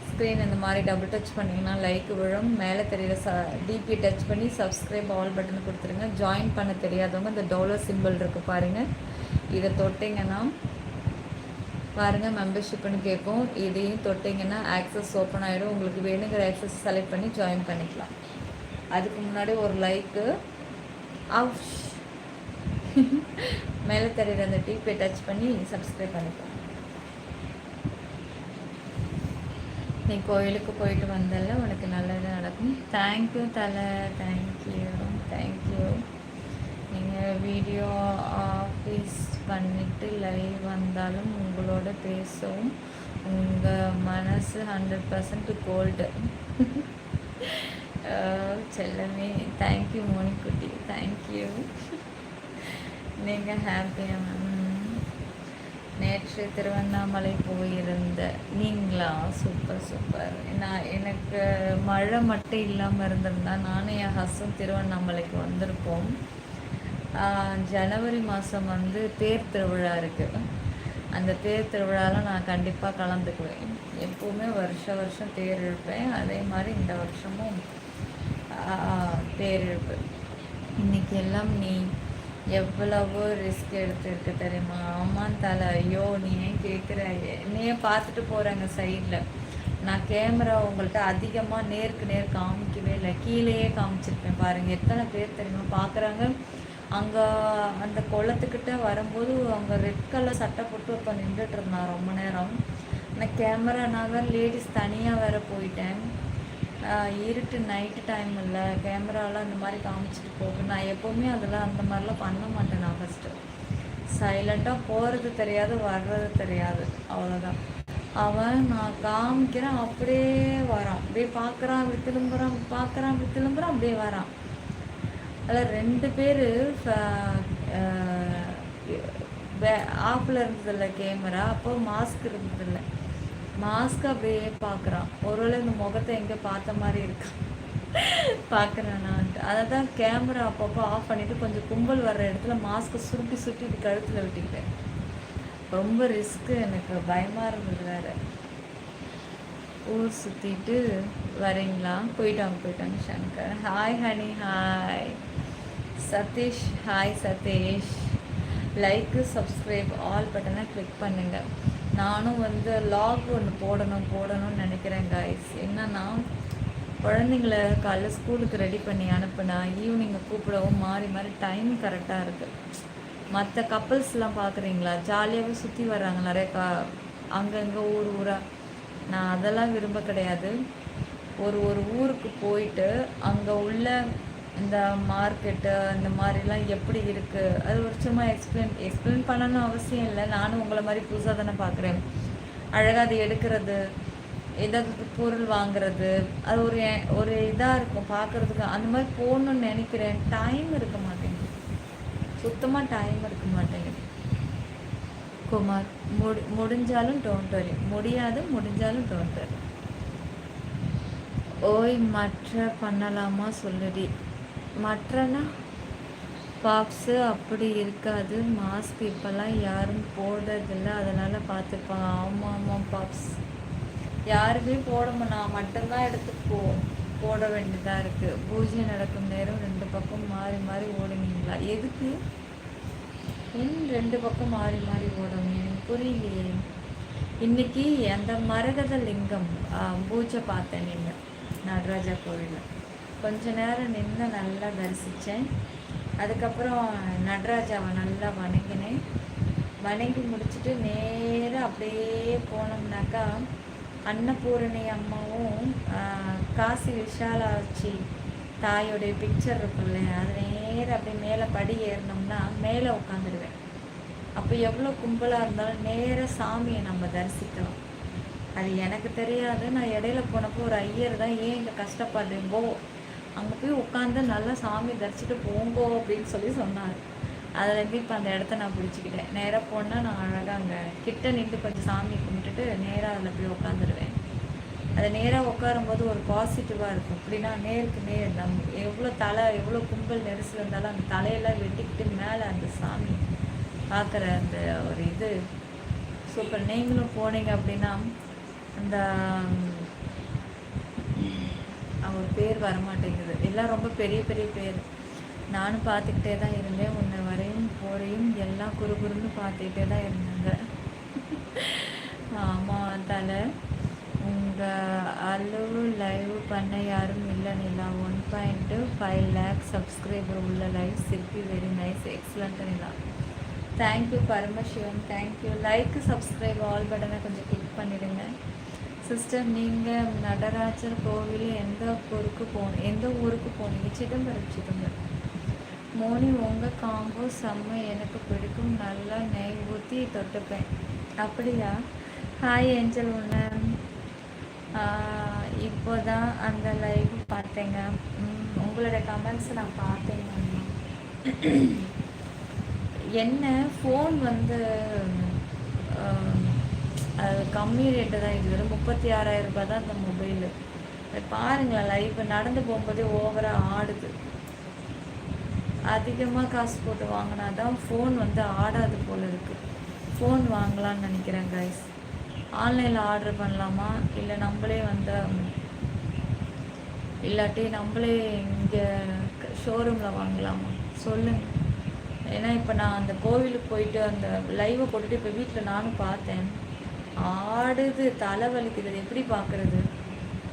ஸ்க்ரீன் இந்த மாதிரி டபுள் டச் பண்ணிங்கன்னா லைக் விழும். மேலே தெரியுற டிபி டச் பண்ணி சப்ஸ்கிரைப் ஆல் பட்டன் கொடுத்துருங்க. ஜாயின் பண்ண தெரியாதவங்க இந்த டாலர் சிம்பிள் இருக்குது பாருங்கள், இதை தொட்டிங்கன்னா பாருங்கள் மெம்பர்ஷிப்னு கேட்கும். இதையும் தொட்டிங்கன்னா ஆக்சஸ் ஓப்பன் ஆகிடும். உங்களுக்கு வேணுங்கிற ஆக்சஸ் செலக்ட் பண்ணி ஜாயின் பண்ணிக்கலாம். அதுக்கு முன்னாடி ஒரு லைக்கு மேலே தெரியுற அந்த டிபி டச் பண்ணி சப்ஸ்கிரைப் பண்ணிக்கலாம். நீ கோயிலுக்கு போயிட்டு வந்தல, உனக்கு நல்லது நடக்கும். தேங்க்யூ தலை. தேங்க்யூ. நீங்கள் வீடியோ ஆஃபீஸ் பண்ணிவிட்டு லைவ் வந்தாலும் உங்களோட பேசவும் உங்கள் மனசு 100% கோல்டு. செல்லமே. தேங்க்யூ மோனிக்குட்டி. தேங்க்யூ. நீங்கள் ஹாப்பியாக மேம். நேற்று திருவண்ணாமலை போயிருந்த நீங்களா? சூப்பர். எனக்கு மழை மட்டும் இல்லாமல் இருந்திருந்தா நானும் என் ஹஸ்பண்ட் திருவண்ணாமலைக்கு வந்திருப்போம். ஜனவரி மாதம் வந்து தேர் திருவிழா இருக்குது. அந்த தேர் திருவிழாவில் நான் கண்டிப்பாக கலந்துக்குவேன். எப்போவுமே வருஷம் தேர் இழுப்பேன். அதே மாதிரி இந்த வருஷமும் தேர் இழுப்பு. இன்றைக்கி எல்லாம் நீ எவ்வளவோ ரிஸ்க் எடுத்துருக்கு தெரியுமா? ஆமாம் தலை. ஐயோ நீ ஏன் கேட்குற? என்னையே பார்த்துட்டு போகிறாங்க சைடில். நான் கேமரா உங்கள்கிட்ட அதிகமாக நேருக்கு நேர் காமிக்கவே இல்லை, கீழேயே காமிச்சிருப்பேன். பாருங்கள் எத்தனை பேர் தெரியுமா பார்க்குறாங்க. அங்கே அந்த குளத்துக்கிட்ட வரும்போது அவங்க ரெட் கலர் சட்டை போட்டு இப்போ நின்றுட்டு இருந்தான் ரொம்ப நேரம். நான் கேமரா நான் தான் லேடிஸ் தனியாக வேற போயிட்டேன். இருட்டு நைட்டு டைம் இல்லை, கேமராலாம் இந்த மாதிரி காமிச்சிட்டு போகும். நான் எப்போவுமே அதெல்லாம் அந்த மாதிரிலாம் பண்ண மாட்டேன். நான் ஃபஸ்ட்டு சைலண்ட்டாக போகிறது தெரியாது, வர்றது தெரியாது, அவ்வளோதான். அவன் நான் காமிக்கிறேன் அப்படியே வரான், அப்படியே பார்க்குறான், அப்படி திரும்புகிறான், பார்க்குறான், அப்படி திரும்புகிறான், அப்படியே வரான். அதில் 2 பேர் ஆப்பில் இருந்ததில்ல கேமரா, அப்போ மாஸ்க் இருந்ததில்லை. மாஸ்க் அப்படியே பார்க்குறான். ஒருவேளை இந்த முகத்தை எங்கே பார்த்த மாதிரி இருக்கான் பார்க்குறேன்னான்ட்டு. அதை தான் கேமரா அப்பப்போ ஆஃப் பண்ணிவிட்டு கொஞ்சம் கும்பல் வர்ற இடத்துல மாஸ்க்கை சுருட்டி இது கழுத்தில் விட்டுக்கிட்டேன். ரொம்ப ரிஸ்க்கு, எனக்கு பயமாக இருந்தது வேறு. ஊர் சுற்றிட்டு வரீங்களா? போயிட்டாங்க Shankar. Hi honey. Hi Satish. Hi Satish. Like subscribe all பட்டனை கிளிக் பண்ணுங்கள். நானும் வந்து லாக் ஒன்று போடணும்னு நினைக்கிறேன் கைஸ். என்னன்னா குழந்தைங்கள காலைல ஸ்கூலுக்கு ரெடி பண்ணி அனுப்புனா ஈவினிங்கை கூப்பிடவும் மாறி டைம் கரெக்டாக இருக்குது. மற்ற கப்புள்ஸ்லாம் பார்க்குறீங்களா, ஜாலியாகவே சுற்றி வர்றாங்க நிறைய அங்கங்கே ஊர் ஊராக. நான் அதெல்லாம் விரும்ப கிடையாது. ஒரு ஒரு ஊருக்கு போயிட்டு அங்கே உள்ள இந்த மார்க்கெட்டு இந்த மாதிரிலாம் எப்படி இருக்குது அது ஒரு சும்மா எக்ஸ்பிளைன் பண்ணணும்னு அவசியம் இல்லை. நானும் உங்களை மாதிரி புதுசாக தானே பார்க்குறேன். அழகாக அது எடுக்கிறது, ஏதாவது பொருள் வாங்குறது, அது ஒரு ஒரு இதாக இருக்கும் பார்க்குறதுக்கு. அந்த மாதிரி போகணுன்னு நினைக்கிறேன். டைம் இருக்க மாட்டேங்குது, சுத்தமாக டைம் இருக்க மாட்டேங்குது. குமார், முடிஞ்சாலும் டோன்ட் வரி, முடியாது முடிஞ்சாலும் டோன்ட் வரி. ஓய் மற்ற பண்ணலாமா சொல்லுடி. மற்றனா பாப்ஸு அப்படி இருக்காது, மாஸ்க் இப்போல்லாம் யாரும் போடுறதில்ல, அதனால் பார்த்துப்பாங்க. ஆமாம் ஆமாம் பாப்ஸ், யாருமே போடாமல் நான் மட்டும்தான் எடுத்து போட வேண்டியதாக இருக்குது. பூஜை நடக்கும் நேரம் 2 பக்கம் மாறி மாறி ஓடுனீங்களா? எதுக்கு ரெண்டு பக்கம் மாறி மாறி ஓடணும் எனக்கு புரியலையே. இன்னைக்கு அந்த மரகத லிங்கம் பூஜை பார்த்தேன் நீங்கள் நடராஜா கோவிலில். கொஞ்ச நேரம் நின்று நல்லா தரிசித்தேன். அதுக்கப்புறம் நடராஜாவை நல்லா வணங்கினேன். வணங்கி முடிச்சுட்டு நேராக அப்படியே போனோம்னாக்கா அன்னபூரணி அம்மாவும் காசி விஷாலாட்சி தாயோடைய பிக்சர் இருக்குல்ல, அது நேராக அப்படியே மேலே படி ஏறினோம்னா மேலே உட்காந்துருவேன். அப்போ எவ்வளோ கும்பலாக இருந்தாலும் நேராக சாமியை நம்ம தரிசிக்கலாம். அது எனக்கு தெரியாது. நான் இடையில போனப்போ ஒரு ஐயர் தான், ஏன் இங்கே கஷ்டப்படுறீங்கோ, அங்கே போய் உட்காந்து நல்லா சாமி தரிசிட்டு போங்கோ அப்படின்னு சொல்லி சொன்னார். அதுலேருந்து இப்போ அந்த இடத்த நான் பிடிச்சிக்கிட்டேன். நேராக போனால் நான் அழகாக அங்கே கிட்ட நின்று கொஞ்சம் சாமி கும்பிட்டுட்டு நேராக அதில் போய் உட்காந்துருவேன். அது நேராக உட்காரும்போது ஒரு பாசிட்டிவாக இருக்கும். அப்படின்னா நேருக்கு நேர் எவ்வளோ கும்பல் நெரிசல் இருந்தாலும் அந்த தலையெல்லாம் வெட்டிக்கிட்டு மேலே அந்த சாமி பார்க்குற அந்த ஒரு இது சூப்பர். நீங்களும் போனீங்க அப்படின்னா அந்த அவர் பேர் வரமாட்டேங்குது, எல்லாம் ரொம்ப பெரிய பெரிய பேர். நானும் பார்த்துக்கிட்டே தான் இருந்தேன். உன்னை வரையும் போரையும் எல்லாம் குறுகுறுன்னு பார்த்துக்கிட்டே தான் இருந்தாங்க. ஆமாம் தலை, உங்கள் அளவு லைவ் பண்ண யாரும் இல்லை நிலா. 1.5 lakh சப்ஸ்கிரைபர் உள்ள live Sirpi, very nice, excellent Nila. Thank you Paramasivam, thank you. Like subscribe all பட்டனை கொஞ்சம் கிளிக் பண்ணிடுங்க. சிஸ்டர், நீங்கள் நடராஜர் கோவில் எந்த ஊருக்கு போனீங்க? சிதம்பரம். மோனி, உங்கள் காம்போ செம்ம, எனக்கு பிடிக்கும், நல்லா நெய் ஊற்றி தொட்டுப்பேன். அப்படியா? ஹாய் ஏஞ்சல், உன்னை இப்போ தான் அந்த லைவ் பார்த்தேங்க. உங்களோட கமெண்ட்ஸ் நான் பார்த்தேங்க. என்ன ஃபோன் வந்து அது கம்மி ரேட்டு தான், இது வெறும் 36,000 ரூபாய் தான் இந்த மொபைலு. பாருங்களேன், லைஃப் நடந்து போகும்போதே ஓவராக ஆடுது. அதிகமாக காசு போட்டு வாங்கினா தான் ஃபோன் வந்து ஆடாது போல் இருக்குது. ஃபோன் வாங்கலான்னு நினைக்கிறேன் கைஸ். ஆன்லைனில் ஆர்டர் பண்ணலாமா, இல்லை நம்மளே வந்து இல்லாட்டி நம்மளே இங்கே ஷோரூமில் வாங்கலாமா சொல்லுங்கள். ஏன்னா இப்போ நான் அந்த கோவிலுக்கு போயிட்டு அந்த லைவை போட்டுட்டு இப்போ வீட்டில் நானும் பார்த்தேன். ஆடுது, தலை வலிக்குது. எப்படி பார்க்குறது?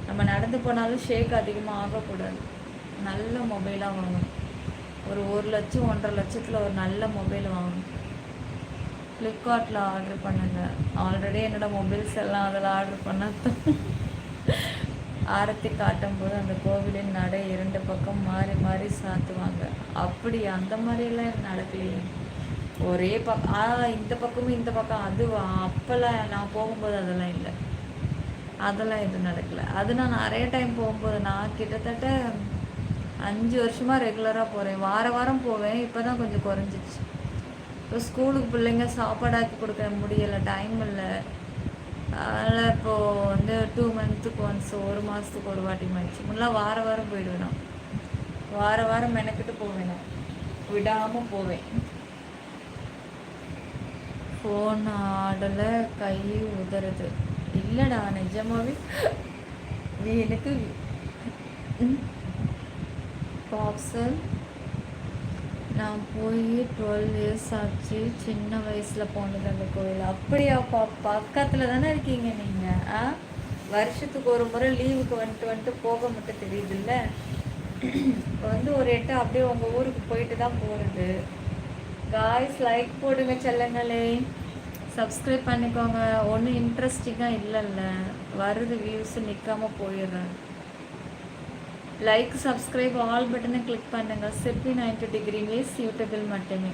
நம்ம நடந்து போனாலும் ஷேக் அதிகமாக ஆகக்கூடாது. நல்ல மொபைலாக வாங்கணும். ஒரு 1 லட்சம் 1.5 லட்சத்தில் ஒரு நல்ல மொபைல் வாங்கணும். ஃப்ளிப்கார்ட்டில் ஆர்டர் பண்ணுங்க. ஆல்ரெடி என்னோடய மொபைல்ஸ் எல்லாம் அதில் ஆர்டர் பண்ணால் ஆரத்தி காட்டும் போது அந்த கோவிலின் நடை 2 பக்கம் மாறி மாறி சாத்துவாங்க. அப்படி அந்த மாதிரியெல்லாம் நடக்கலையே. ஒரே இந்த பக்கமும் இந்த பக்கம். அது அப்போல்லாம் நான் போகும்போது அதெல்லாம் இல்லை, அதெல்லாம் எதுவும் நடக்கலை. அது நான் நிறைய டைம் போகும்போது, நான் கிட்டத்தட்ட 5 வருஷமாக ரெகுலராக போகிறேன். வாரம் போவேன். இப்போ தான் கொஞ்சம் குறைஞ்சிச்சு. இப்போ ஸ்கூலுக்கு பிள்ளைங்க சாப்பாடாக்கி கொடுக்க முடியலை, டைம் இல்லை. அதனால் இப்போது வந்து 2 மந்த்துக்கு ஒன்ஸ், 1 மாதத்துக்கு ஒரு வாட்டி மாறிடுச்சு. முன்னெலாம் வாரம் போயிடுவேன். நான் வாரம் மெனக்கிட்டு போவேன், நான் விடாமல் போவேன். ஃபோன் ஆடலை, கை உதறது. இல்லைடா, நிஜமாவே எனக்கு பாப்ஸல் நான் போய் 12 இயர்ஸ் ஆச்சு. சின்ன வயசில் போனது அந்த கோயில். அப்படியா? பக்கத்தில் தானே இருக்கீங்க நீங்கள். வருஷத்துக்கு ஒரு முறை லீவுக்கு வந்துட்டு போக மட்டும் தெரியுதுல்ல. வந்து ஒரு எட்டு அப்படியே உங்கள் ஊருக்கு போயிட்டு தான் போகிறது. காய்ஸ் லைக் போடுங்க செல்லங்களே, சப்ஸ்கிரைப் பண்ணிக்கோங்க. ஒன்றும் இன்ட்ரெஸ்டிங்காக இல்லைல்ல, வருது வியூஸ் நிற்காம போயிடுறேன். லைக் சப்ஸ்கிரைப் ஆல் பட்டனை கிளிக் பண்ணுங்க. சிப்பி 90 டிகிரி வேஸ் யூடியூபில் மட்டுமே.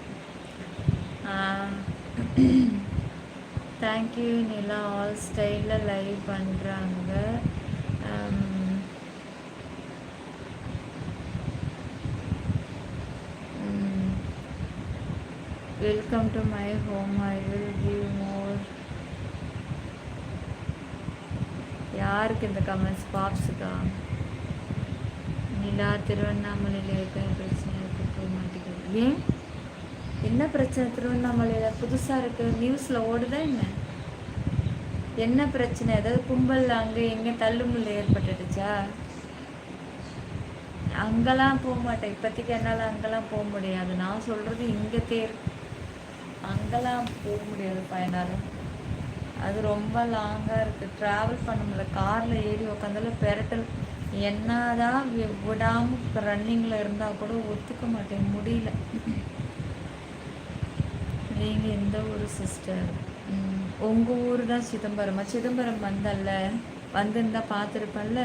தேங்க்யூ நிலா, ஆல் ஸ்டைலில் லைவ் பண்ணுறாங்க. Welcome to my home, I will give more. யாருக்கு இந்த கமெண்ட்ஸ்? பாப்ஸுக்கா? நிலா திருவண்ணாமலையில் இருக்க பிரச்சனை இருக்கு, போக மாட்டேங்குது. ஏன், என்ன பிரச்சனை திருவண்ணாமலையில்? புதுசாக இருக்குது, நியூஸில் ஓடுதா என்ன? என்ன பிரச்சனை? ஏதாவது கும்பல் அங்கே எங்கே தள்ளுமுள்ள ஏற்பட்டுடுச்சா? அங்கெல்லாம் போக மாட்டேன் இப்போதைக்கு, என்னால் அங்கெல்லாம் போக முடியாது. நான் சொல்கிறது இங்கே அங்கெல்லாம் போக முடியாது பயனால. அது ரொம்ப லாங்காக இருக்குது, ட்ராவல் பண்ண முடியல. காரில் ஏறி உட்காந்தாலும் பெரட்டல். என்னதான் விடாமல் ரன்னிங்கில் இருந்தால் கூட ஒத்துக்க மாட்டேன், முடியல. நீங்கள் எந்த ஊர் சிஸ்டர்? உங்கள் ஊர் தான் சிதம்பரமா? சிதம்பரம் வந்தல்ல, வந்திருந்தா பார்த்துருப்பேன்ல.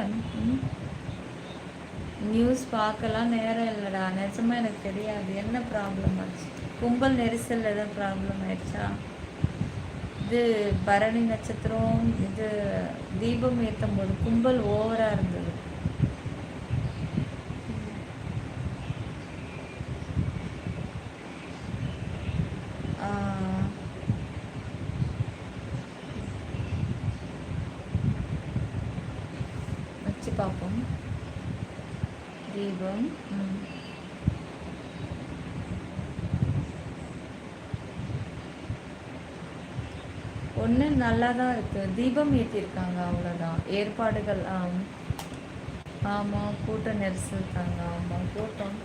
நியூஸ் பார்க்கலாம் நேரம் இல்லைடா, நிஜமாக எனக்கு தெரியாது. என்ன ப்ராப்ளம் ஆச்சு? கும்பல் நெரிசல் எதாவது ப்ராப்ளம் ஆயிடுச்சா? இது பரணி நட்சத்திரம், இது தீபம் ஏற்றும் போது கும்பல் ஓவராக இருந்தது. வச்சு பார்ப்போம். தீபம் ஒன்று நல்லா தான் இருக்குது, தீபம் ஏற்றிருக்காங்க, அவ்வளோதான். ஏற்பாடுகள் ஆமாம், கூட்ட நெரிசல் தாங்க. ஆமாம், கூட்டம்.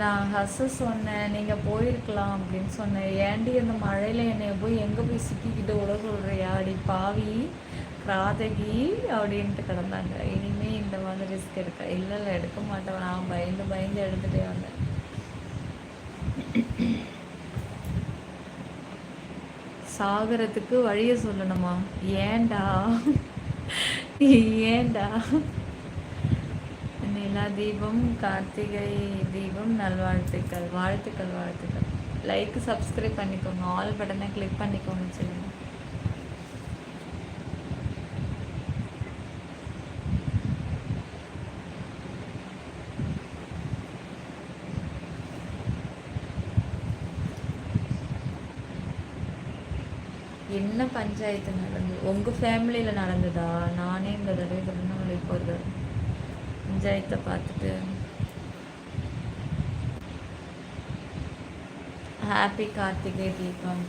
நான் சொன்னேன், நீங்கள் போயிருக்கலாம் அப்படின்னு சொன்னேன். ஏண்டி அந்த மழையில் என்னை போய் எங்கே போய் சிக்கிக்கிட்டு உள்ள சொல்கிறியா, அடி பாவி ராதகி அப்படின்ட்டு கிடந்தாங்க. இனிமேல் இந்த மாதிரி ரிஸ்க் எடுக்க இல்லை எடுக்க மாட்டேன். நான் பயந்து எடுத்துகிட்டே வந்தேன். சாகரத்துக்கு வழியை சொல்லணுமா? ஏண்டா ஏண்டா? நிலா தீபம், கார்த்திகை தீபம் நல்வாழ்த்துக்கள். வாழ்த்துக்கள். லைக் சப்ஸ்கிரைப் பண்ணிக்கோங்க, ஆல் பட்டனை கிளிக் பண்ணிக்கோங்க சொல்லுங்க. என்ன பஞ்சாயத்து நடந்தது? உங்கள் ஃபேமிலியில் நடந்ததா? நானே இந்த தடவை திருவண்ணாமலை போகிறது பஞ்சாயத்தை பார்த்துட்டு. ஹாப்பி கார்த்திகை தீபம்.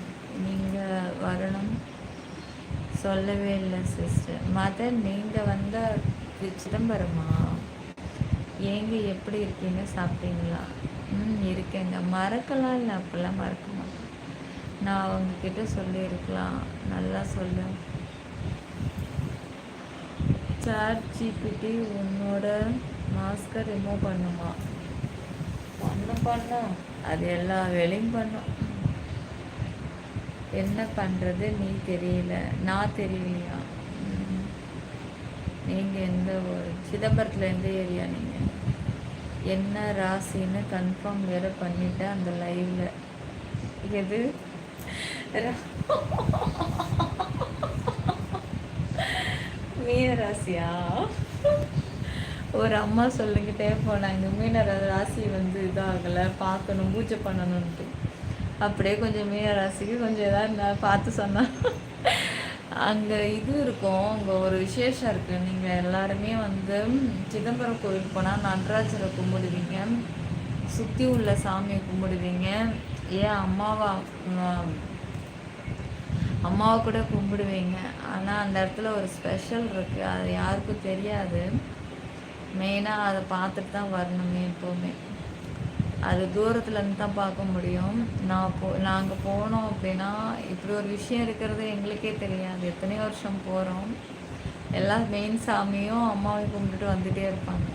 நீங்கள் வரணும் சொல்லவே இல்லை சிஸ்டர். மதன், நீங்கள் வந்த சிதம்பரமா? ஏங்க எப்படி இருக்கீங்க, சாப்பிட்டீங்களா? இருக்கேங்க. மறக்கலாம் இல்லை, அப்போல்லாம் மறக்க மாட்டேன். நான் அவங்கக்கிட்ட சொல்லியிருக்கலாம், நல்லா சொல்லு. சாட் ஜிபிடி உன்னோட மாஸ்கை ரிமூவ் பண்ணுமா? பண்ணும், அது எல்லா வேலையும் பண்ணும். என்ன பண்ணுறது நீ தெரியல, நான் தெரியலையா? நீங்கள் எந்த ஒரு சிதம்பரத்தில் எந்த ஏரியா? நீங்கள் என்ன ராசின்னு கன்ஃபார்ம் வேறு பண்ணிட்டேன் அந்த லைவில். எது மீனராசியா? ஒரு அம்மா சொல்லிக்கிட்டே போனாங்க, மீன ராசி இதாகலை, பார்க்கணும், பூஜை பண்ணணுன்ட்டு. அப்படியே கொஞ்சம் மீனராசிக்கு கொஞ்சம் எதாவது பார்த்து சொன்னேன். அங்கே இது இருக்கும், அங்கே ஒரு விசேஷம் இருக்குது. நீங்கள் எல்லாருமே சிதம்பரம் கோயில் போனால் நடராஜரை கும்பிடுவீங்க, சுற்றி உள்ள சாமியை கும்பிடுவீங்க. ஏன் அம்மாவை கூட கும்பிடுவீங்க. ஆனால் அந்த இடத்துல ஒரு ஸ்பெஷல் இருக்குது, அது யாருக்கும் தெரியாது. மெயினாக அதை பார்த்துட்டு தான் வரணுமே எப்போவுமே. அது தூரத்துலேருந்து தான் பார்க்க முடியும். நாங்கள் போனோம் அப்படின்னா இப்படி ஒரு விஷயம் இருக்கிறது எங்களுக்கே தெரியாது. எத்தனையோ வருஷம் போகிறோம், எல்லா மெயின் சாமியும் அம்மாவை கும்பிட்டுட்டு வந்துகிட்டே இருப்பாங்க.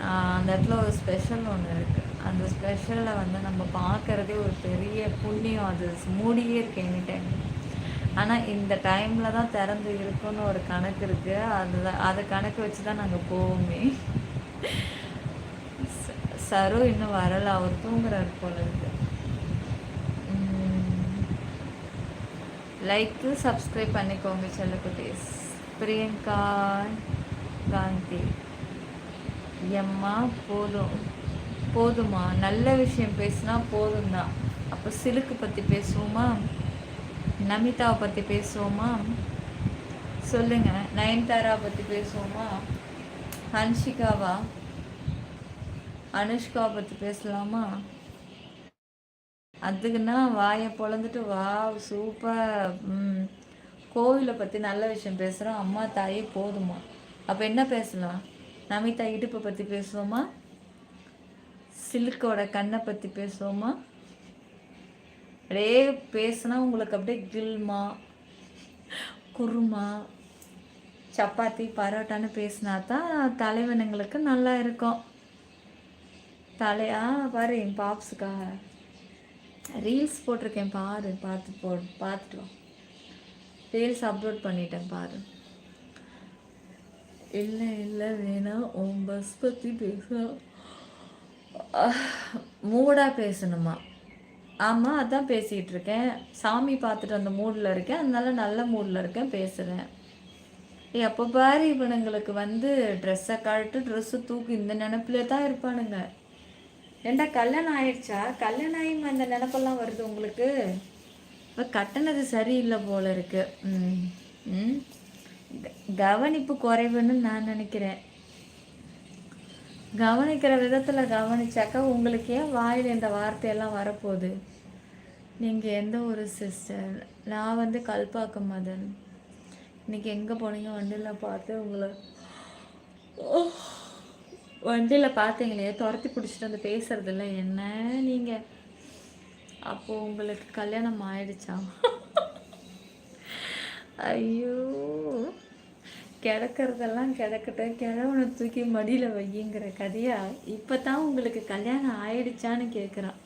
அந்த இடத்துல ஒரு ஸ்பெஷல் ஒன்று இருக்குது. அந்த ஸ்பெஷலில் வந்து நம்ம பார்க்குறதே ஒரு பெரிய புண்ணியம். அது மூடியே இருக்கு எனி டைம். ஆனால் இந்த டைமில் தான் திறந்து இருக்குன்னு ஒரு கணக்கு இருக்குது. அதை கணக்கு வச்சு தான் நாங்கள் போவோமே. சரு இன்னும் வரலை, அவர் தூங்குறாரு போல இருக்கு. லைக்கு சப்ஸ்கிரைப் பண்ணிக்கோங்க செல்லக்குட்டீஸ். பிரியங்கா காந்தி எம்மா போதுமா, நல்ல விஷயம் பேசுனா போதும் தான். அப்போ சிலுக்கு பற்றி பேசுவோமா, நமிதாவை பற்றி பேசுவோமா சொல்லுங்கள், நயன்தாரா பற்றி பேசுவோமா, ஹன்ஷிகாவா அனுஷ்காவை பற்றி பேசலாமா? அதுக்குன்னா வாயை பொழந்துட்டு வா சூப்பர். கோவிலை பற்றி நல்ல விஷயம் பேசுகிறோம், அம்மா தாயே போதுமா. அப்போ என்ன பேசலாம்? நமிதா இடுப்பை பற்றி பேசுவோமா, சில்கோட கண்ணை பற்றி பேசுவோமா? அப்படியே பேசுனா உங்களுக்கு அப்படியே கில்மா குருமா சப்பாத்தி பரோட்டான்னு பேசினா தான் தலைவனுங்களுக்கு நல்லா இருக்கும். தலையா பாரு, என் பாப்ஸுக்காக ரீல்ஸ் போட்டிருக்கேன் பாரு, பார்த்துட்டு ரீல்ஸ் அப்லோட் பண்ணிட்டேன் பாரு. இல்லை வேணாம், உன் பஸ் பற்றி பேச மூடாக பேசணுமா? ஆமாம், அதான் பேசிகிட்டு இருக்கேன். சாமி பார்த்துட்டு அந்த மூடில் இருக்கேன், அதனால நல்ல மூடில் இருக்கேன், பேசுகிறேன். எப்போ பாரு இவனுங்களுக்கு வந்து ட்ரெஸ்ஸை கழட்டு ட்ரெஸ்ஸு தூக்கு இந்த நினப்பிலே தான் இருப்பானுங்க. ஏண்டா கல்யாணம் ஆயிடுச்சா? கல்யாணம் ஆகி அந்த நினப்பெல்லாம் வருது உங்களுக்கு? இப்போ கட்டினது சரியில்லை போல இருக்கு. கவனிப்பு குறைவுன்னு நான் நினைக்கிறேன். கவனிக்கிற விதத்தில் கவனிச்சாக்கா உங்களுக்கு ஏன் வாயில் இந்த வார்த்தையெல்லாம் வரப்போகுது? நீங்கள் எந்த ஒரு சிஸ்டர்? நான் வந்து கல்பாக்கம் மதன். இன்றைக்கி எங்கே போனீங்க? வண்டியில் பார்த்து உங்களை வண்டியில் பார்த்தீங்களே துரத்தி பிடிச்சிட்டு வந்து பேசுறதில்ல என்ன நீங்கள்? அப்போது உங்களுக்கு கல்யாணம் ஆயிடுச்சா? ஐயோ, கிடக்கிறதெல்லாம் கிடக்கட்டும், கிழவனை தூக்கி மடியில் வைங்கிற கதையா? இப்போ தான் உங்களுக்கு கல்யாணம் ஆயிடுச்சான்னு கேட்குறான்.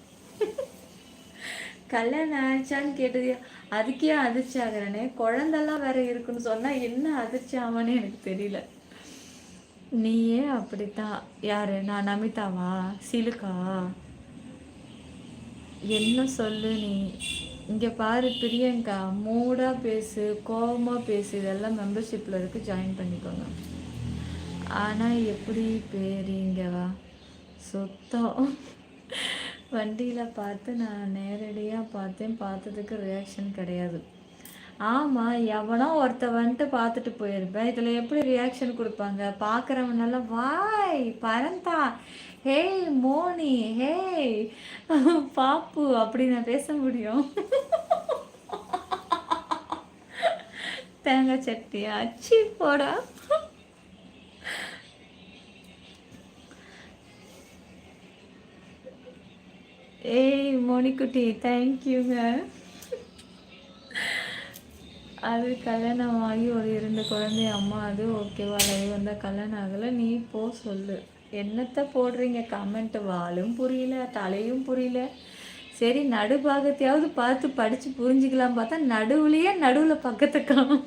கல்யாணம் ஆயிடுச்சான்னு கேட்டது அதுக்கே அதிர்ச்சி ஆகிறேனே. குழந்தெல்லாம் வேற இருக்குன்னு சொன்னால் என்ன அதிர்ச்சி ஆவானே எனக்கு தெரியல. நீயே அப்படித்தான். யாரு? நான் நமிதாவா? சிலுக்கா? என்ன சொல்லு நீ? இங்கே பாரு பிரியங்கா, மூடாக பேசு, கோபமாக பேசு, இதெல்லாம் மெம்பர்ஷிப்பில் இருக்குது, ஜாயின் பண்ணிக்கோங்க. ஆனால் எப்படி பேரிங்கவா சுத்தம். வண்டியில் பார்த்து நான் நேரடியாக பார்த்ததுக்கு ரியாக்ஷன் கிடையாது. ஆமாம், எவனோ ஒருத்த வந்துட்டு பார்த்துட்டு போயிருப்பேன், இதில் எப்படி ரியாக்ஷன் கொடுப்பாங்க? பார்க்குறவனெல்லாம் வாய் பரந்தா, ஹேய் மோனி, ஹேய் பாப்பு அப்படி நான் பேச முடியும்? தேங்காய் சட்னியா? அச்சி போடா. ஏய் மோனிக்குட்டி, தேங்க்யூங்க. அது கல்யாணம் ஆகி ஒரு 2 குழந்தை அம்மா, அது ஓகேவா? லைவ் வந்தால் கல்யாணம் ஆகலை, நீ போ சொல்லு. என்னத்தை போடுறீங்க கமெண்ட்? வாலும் புரியல, தலையும் புரியல. சரி, நடுபாகத்தையாவது பார்த்து படித்து புரிஞ்சுக்கலாம் பார்த்தா நடுவில் பக்கத்தை காணும்.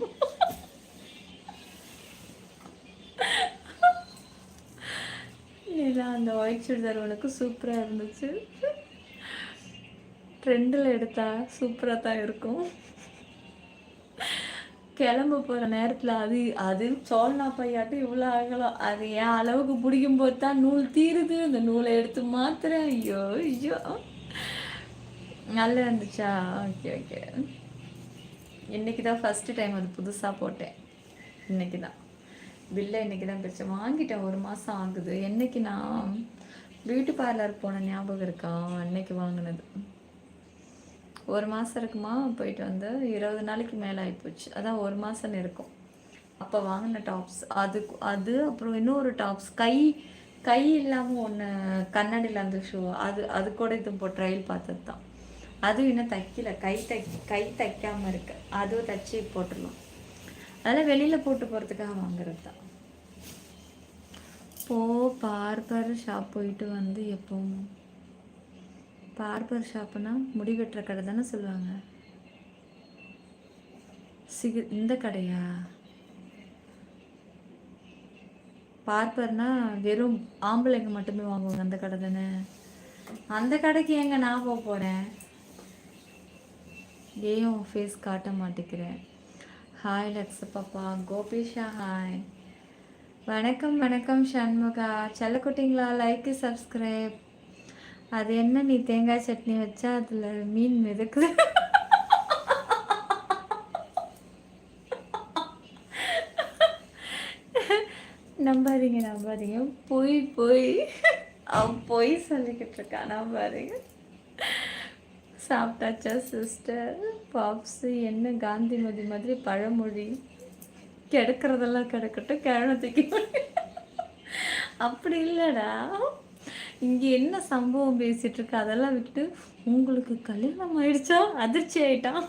இல்லை, அந்த ஒயிட் சுடிதார் உனக்கு சூப்பராக இருந்துச்சு. ட்ரெண்டில் எடுத்தா சூப்பராக தான் இருக்கும். கிளம்ப போகிற நேரத்தில் அது சோழனா பையாட்டும் இவ்வளோ ஆகலாம். அது என் அளவுக்கு பிடிக்கும் போது தான் நூல் தீருது. அந்த நூலை எடுத்து மாத்துறேன். ஐயோ ஐயோ, நல்லா இருந்துச்சா? ஓகே. இன்றைக்கி தான் ஃபஸ்ட்டு டைம் அது புதுசாக போட்டேன். இன்றைக்கி தான் பில்லை இன்றைக்கி தான் பிரித்தேன். வாங்கிட்டேன், 1 மாதம் ஆகுது. என்றைக்கு நான் பியூட்டி பார்லர் போன ஞாபகம் இருக்கா? அன்னைக்கு வாங்கினது. 1 மாதம் இருக்குமா போயிட்டு வந்து 20 நாளைக்கு மேலே ஆகிப்போச்சு. அதான் 1 மாதம் இருக்கும். அப்போ வாங்கின டாப்ஸ் அது அப்புறம் இன்னொரு டாப்ஸ் கை இல்லாமல் ஒன்று கண்ணாடியில் அந்த ஷூ, அது கூட இது ட்ரையல் பார்த்தது தான். அதுவும் இன்னும் தைக்கல, கை தைக்காமல் இருக்கு. அதுவும் தைச்சி போட்டுடலாம். அதெல்லாம் வெளியில் போட்டு போகிறதுக்காக வாங்குறது தான். ஓ, பார்பர் ஷாப் போயிட்டு வந்து எப்போ? பார்பர் ஷாப்புனா முடி வெட்டுற கடை தானே சொல்லுவாங்க. இந்த கடையா? பார்பர்னா வெறும் ஆம்பளைங்க மட்டுமே வாங்குவாங்க அந்த கடை தானே? அந்த கடைக்கு எங்க நான் போக போகிறேன்? ஏன் ஃபேஸ் காட்ட மாட்டேங்கிறேன்? ஹாய் லக்ஸ பாப்பா. கோபிஷா ஹாய். வணக்கம் வணக்கம் சண்முகா. செல்லக்குட்டிங்களா, லைக்கு சப்ஸ்கிரைப். அது என்ன நீ தேங்காய் சட்னி வச்சா அதில் மீன் மிதக்குது? நம்பாதீங்க நம்பாதீங்க, பொய் பொய். அவன் பொய் சொல்லிக்கிட்டு இருக்கான், நம்பாதீங்க. சாப்பிட்டாச்சா சிஸ்டர்? பாப்ஸு என்ன காந்திமதி மாதிரி பழமொழி, கிடக்கிறதெல்லாம் கிடக்கட்டும் கிழனத்துக்கு. அப்படி இல்லைடா, இங்கே என்ன சம்பவம் பேசிகிட்டு இருக்கு அதெல்லாம் விட்டு உங்களுக்கு கல்யாணம் ஆயிடுச்சா அதிர்ச்சி ஆயிட்டான்.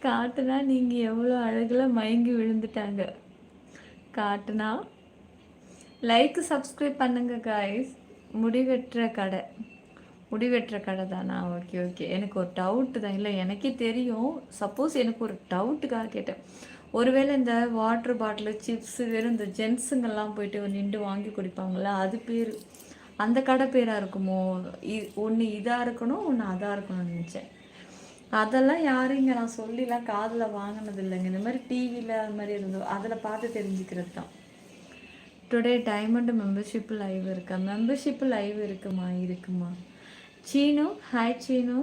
காட்டுனா நீங்கள் எவ்வளோ அழகில் மயங்கி விழுந்துட்டாங்க. காட்டுனா லைக்கு சப்ஸ்கிரைப் பண்ணுங்க காய்ஸ். முடிவெட்டுற கடை தானா? Okay okay. எனக்கு ஒரு டவுட்டு தான். இல்லை எனக்கே தெரியும், சப்போஸ் எனக்கு ஒரு டவுட்டுக்காக கேட்டேன். ஒருவேளை இந்த வாட்டர் பாட்டிலு சிப்ஸு வெறும் இந்த ஜென்ஸுங்கெல்லாம் போயிட்டு நின்று வாங்கி குடிப்பாங்களா, அது பேர் அந்த கடை பேராக இருக்குமோ? ஒன்று இதாக இருக்கணும், ஒன்று அதாக இருக்கணும்னு நினச்சேன். அதெல்லாம் யாரும் இங்கே நான் சொல்லிலாம் காதில் வாங்கினது இல்லைங்க. இந்த மாதிரி டிவியில் அது மாதிரி இருந்தோம், அதில் பார்த்து தெரிஞ்சுக்கிறது தான். டுடே டைமண்ட் மெம்பர்ஷிப் லைவ் இருக்கா? மெம்பர்ஷிப் லைவ் இருக்குமா? சீனு ஹாய் சீனு.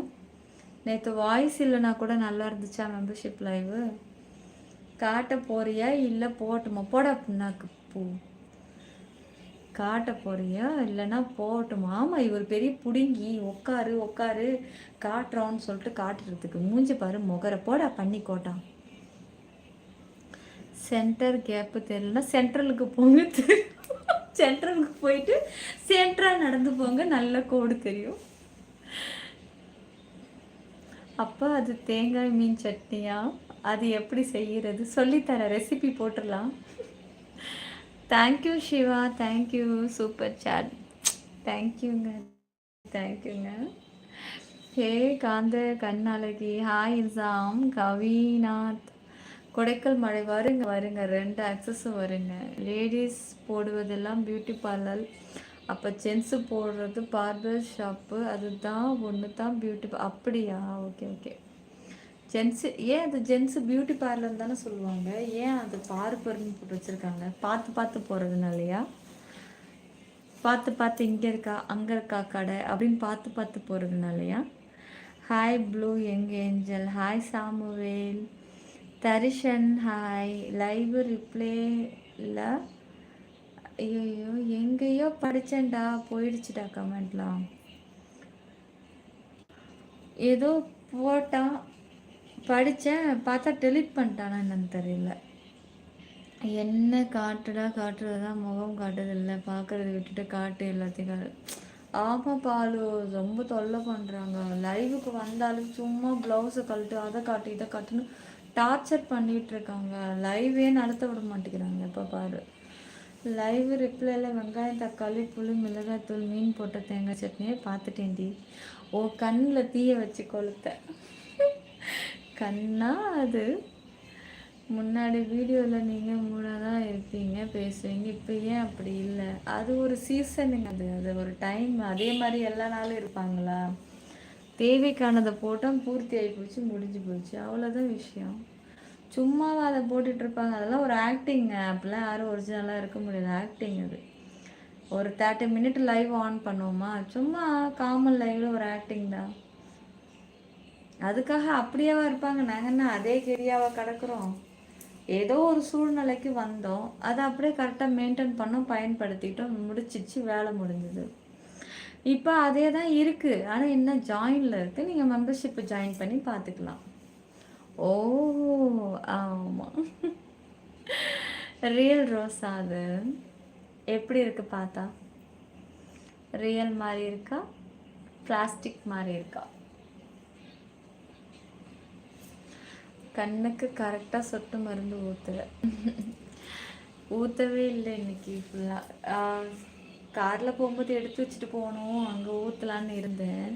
நேற்று வாய்ஸ் இல்லைனா கூட நல்லா இருந்துச்சா மெம்பர்ஷிப் லைவு? காட்ட போறியா இல்லை போட்டுமா? போட அப்படின்னாக்கு பூ காட்ட போறியா இல்லைன்னா போட்டுமா? ஆமாம், இவர் பெரிய புடுங்கி உட்காரு காட்டுறோன்னு சொல்லிட்டு காட்டுறதுக்கு மூஞ்சி பாரு முகரை போட பண்ணி கோட்டான். சென்டர் கேப்பு தெரியலனா சென்ட்ரலுக்கு போங்க. சென்ட்ரலுக்கு போயிட்டு சென்ட்ரலாக நடந்து போங்க, நல்ல கோடு தெரியும். அப்போ அது தேங்காய் மீன் சட்னியா? அது எப்படி செய்கிறது சொல்லித்தர, ரெசிபி போட்டுடலாம். Thank you Siva, thank you super chat, தேங்க்யூங்க. ஹே காந்த கண்ணழகி ஹாய் இன்சாம் கவிநாத். கொடைக்கல் மழை வருங்க 2 ஆக்சஸும் வருங்க. லேடிஸ் போடுவதெல்லாம் பியூட்டி பார்லர், அப்போ ஜென்ஸு போடுறது பார்பர் ஷாப்பு, அதுதான் ஒன்று தான் பியூட்டி. அப்படியா? ஓகே. ஜென்ஸு ஏன் அது ஜென்ஸு பியூட்டி பார்லர் தானே சொல்லுவாங்க, ஏன் அது பார்பர்னு போட்டு வச்சுருக்காங்க? பார்த்து போகிறதுனாலையா? பார்த்து இங்கே இருக்கா அங்கே இருக்கா கடை அப்படின்னு பார்த்து போகிறதுனாலையா? Hi blue young angel, hi Samuel, Dharishan hi. Live ரிப்ளேல ஐயோ எங்கேயோ படித்தேன்டா, போயிடுச்சுடா கமெண்ட்லாம். ஏதோ போட்டான் படித்தேன், பார்த்தா டெலிட் பண்ணிட்டானா என்னன்னு தெரியல. என்ன காட்டுறதான் முகம் காட்டுதில்லை, பார்க்குறத விட்டுட்டு காட்டு எல்லாத்தையும் ஆமாம் பாலு, ரொம்ப தொல்லை பண்ணுறாங்க. லைவுக்கு வந்தாலும் சும்மா ப்ளவுஸை கழட்டு, அதை காட்டு இதை காட்டுன்னு டார்ச்சர் பண்ணிகிட்ருக்காங்க. லைவே நடத்த விட மாட்டேங்கிறாங்க. இப்போ பாரு, லைவ் ரிப்ளைல வெங்காயம் தக்காளி புளி மிளகாய்த்தூள் மீன் போட்ட தேங்காய் சட்னியை பார்த்துட்டேன்டி. ஓ கண்ணில் தீயை வச்சு கொளுத்த கண்ணா அது. முன்னாடி வீடியோவில் நீங்கள் மூணாதான் இருப்பீங்க, பேசுவீங்க, இப்போ ஏன் அப்படி இல்லை? அது ஒரு சீசனுங்க, அது ஒரு டைம். அதே மாதிரி எல்லா நாளும் இருப்பாங்களா? தேவைக்கானதை போட்டால் பூர்த்தி ஆகி போச்சு, முடிஞ்சு போச்சு, அவ்வளோதான் விஷயம். சும்மாவா அதை போட்டுட்ருப்பாங்க? அதெல்லாம் ஒரு ஆக்டிங்க. அப்படிலாம் யாரும் ஒரிஜினலாக இருக்க முடியாது, ஆக்டிங் அது. ஒரு 30 மினிட் லைவ் ஆன் பண்ணுவோமா? சும்மா காமன் லைவில் ஒரு ஆக்டிங் தான். அதுக்காக அப்படியாவா இருப்பாங்க? நாங்கள் என்ன அதே கெரியாவாக கிடக்குறோம்? ஏதோ ஒரு சூழ்நிலைக்கு வந்தோம், அதை அப்படியே கரெக்டாக மெயின்டைன் பண்ணோம், பயன்படுத்திட்டோம், முடிச்சிச்சு, வேலை முடிஞ்சது. இப்போ அதே தான் இருக்குது, ஆனால் என்ன ஜாயினில் இருக்குது. நீங்கள் மெம்பர்ஷிப்பை ஜாயின் பண்ணி பார்த்துக்கலாம். ஓ ஆமாம், ரியல் ரோஸா? அது எப்படி இருக்குது பார்த்தா? ரியல் மாதிரி இருக்கா, பிளாஸ்டிக் மாதிரி இருக்கா? கண்ணுக்கு கரெக்டாக சொட்டு மருந்து ஊற்றுற ஊற்றவே இல்லை இன்னைக்கு ஃபுல்லாக. காரில் போகும்போது எடுத்து வச்சுட்டு போகணும், அங்கே ஊற்றலான்னு இருந்தேன்.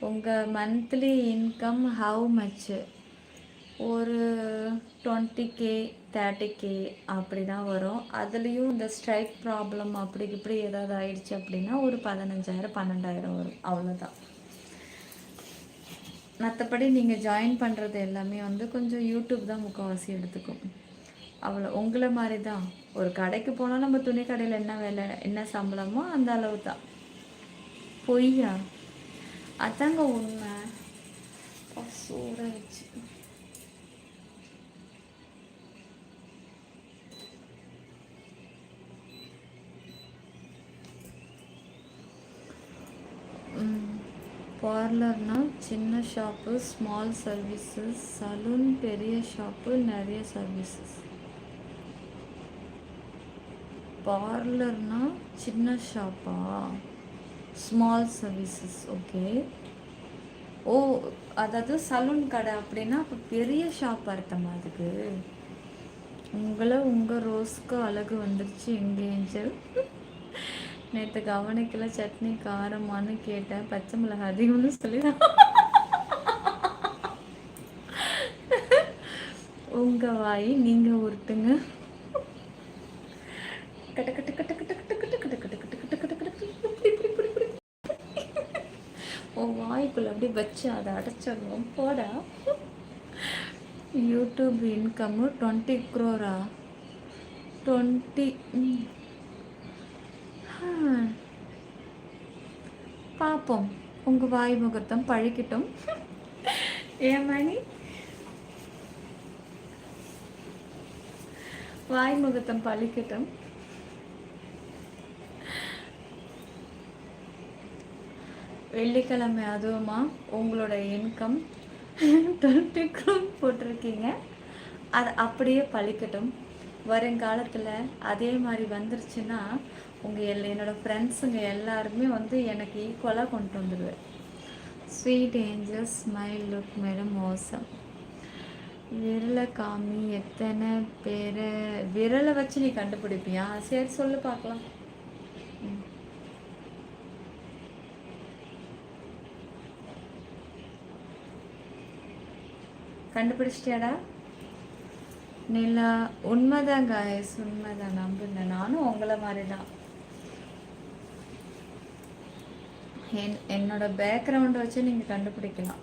உங்கள் மந்த்லி இன்கம் ஹவு மச்சு? ஒரு 20K 30K அப்படி தான் வரும். அதுலேயும் இந்த ஸ்ட்ரைக் ப்ராப்ளம் அப்படி இப்படி ஏதாவது ஆயிடுச்சு அப்படின்னா ஒரு 15,000 12,000 வரும், அவ்வளோதான். மற்றபடி நீங்கள் ஜாயின் பண்ணுறது எல்லாமே வந்து கொஞ்சம் யூடியூப் தான் முக்கால்வாசி எடுத்துக்கும். அவ்வளோ உங்களை மாதிரி தான். ஒரு கடைக்கு போனால் நம்ம துணி கடையில் என்ன வேலை என்ன சம்பளமோ அந்த அளவு தான். பொய்யா? அதாங்க உண்மை. சூட வச்சு பார்லர்னா சின்ன ஷாப்பு, ஸ்மால் சர்வீசஸ். சலூன் பெரிய ஷாப்பு, நிறைய சர்வீசஸ். பார்லர்னா சின்ன ஷாப்பா, ஸ்மால் சர்வீசஸ். ஓகே. ஓ, அதாவது சலூன் கடை அப்படின்னா அப்போ பெரிய ஷாப் அர்த்தமா அதுக்கு? உங்களை உங்கள் ரோஸ்க்கு அழகு வந்துருச்சு எங்கள் ஏஞ்சல். நேற்று கவனிக்கல, சட்னி காரமானு கேட்டேன், பச்சை மிளகாய் அதிகம்னு சொல்லிதான். உங்கள் வாய் நீங்கள் உருட்டுங்க. கட்ட கட்ட கட்ட கட்ட கட்ட கட்ட கட்ட கட்ட கட்ட கட்ட கட்ட கட்ட உன் வாய்க்குள்ள அப்படியே வச்சு அதை அடைச்சிடணும் போடா. YouTube income 20 crore. 20. பார்ப்போம், உங்கள் வாய் முகூர்த்தம் பழிக்கட்டும். ஏமானி வாய் முகூர்த்தம் பழிக்கட்டும். வெள்ளிக்கிழமை அதுவுமா உங்களோட இன்கம் 20 crore போட்டிருக்கீங்க, அது அப்படியே பழிக்கட்டும். வருங்காலத்தில் அதே மாதிரி வந்துருச்சுன்னா என்னோடய ஃப்ரெண்ட்ஸுங்க எல்லாருமே வந்து எனக்கு ஈக்குவலாக கொண்டு வந்துடுவேன். Sweet angel smile look madam மோசம். விரலை காமி, எத்தனை பேரை விரலை வச்சு நீ கண்டுபிடிப்பியா? சரி சொல்லு பார்க்கலாம். கண்டுபிடிச்சிட்டியாடா? நிலா உண்மைதான் காய்ஸ், உண்மைதான், நம்புங்க. நானும் உங்களை மாதிரி தான். என்னோட பேக்ரவுண்டை வச்சு நீங்கள் கண்டுபிடிக்கலாம்.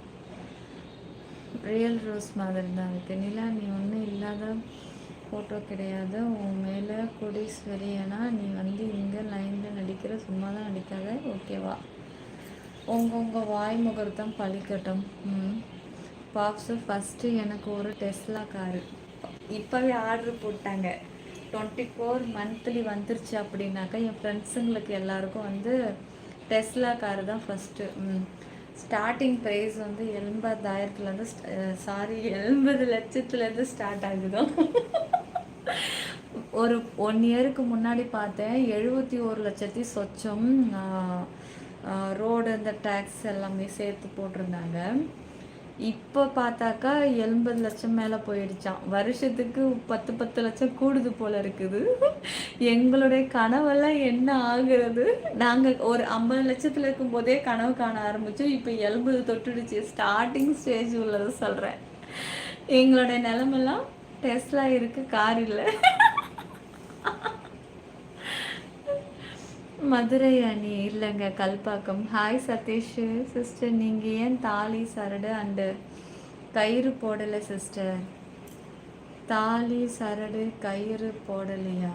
ரியல் ரோஸ் மாதிரி தான் இருக்குது. நிலா, நீ ஒன்றும் இல்லாத ஃபோட்டோ கிடையாது. உன் மேலே கோடீஸ்வரி. ஏன்னா நீ வந்து இங்கே லைனில் நடிக்கிற, சும்மா தான் நடிக்காத, ஓகேவா? உங்கள் வாய் முகூர்த்தம் பழிக்கட்டும். பாப்ஸு ஃபஸ்ட்டு எனக்கு ஒரு டெஸ்லா காரு இப்போவே ஆர்டர் போட்டாங்க. 20 crore மந்த்லி வந்துருச்சு அப்படின்னாக்கா என் ஃப்ரெண்ட்ஸுங்களுக்கு எல்லாருக்கும் வந்து டெஸ்லா காரு தான் ஃபஸ்ட்டு. ஸ்டார்டிங் ப்ரைஸ் வந்து 80,000 80 லட்சத்துலேருந்து ஸ்டார்ட் ஆகுதும். ஒரு 1 இயருக்கு முன்னாடி பார்த்தேன் 71 லட்சத்தி சொச்சம் ரோடு இந்த டேக்ஸ் எல்லாமே சேர்த்து போட்டிருந்தாங்க. இப்போ பார்த்தாக்கா 80 லட்சம் மேலே போயிடுச்சான். வருஷத்துக்கு 10 லட்சம் கூடுது போல் இருக்குது. எங்களுடைய கனவெல்லாம் என்ன ஆகுறது? நாங்கள் ஒரு 50 லட்சத்தில் இருக்கும்போதே கனவு காண ஆரம்பித்தோம். இப்போ 70 தொட்டுடுச்சு. ஸ்டார்டிங் ஸ்டேஜ் உள்ளது சொல்கிறேன். எங்களுடைய நிலமெல்லாம் டெஸ்லா இருக்குது, கார் இல்லை. மதுரை அணி இல்லைங்க, கல்பாக்கம். ஹாய் சதீஷ் சிஸ்டர், நீங்கள் ஏன் தாலி சரடு அண்டு கயிறு போடலை சிஸ்டர்? தாலி சரடு கயிறு போடலையா?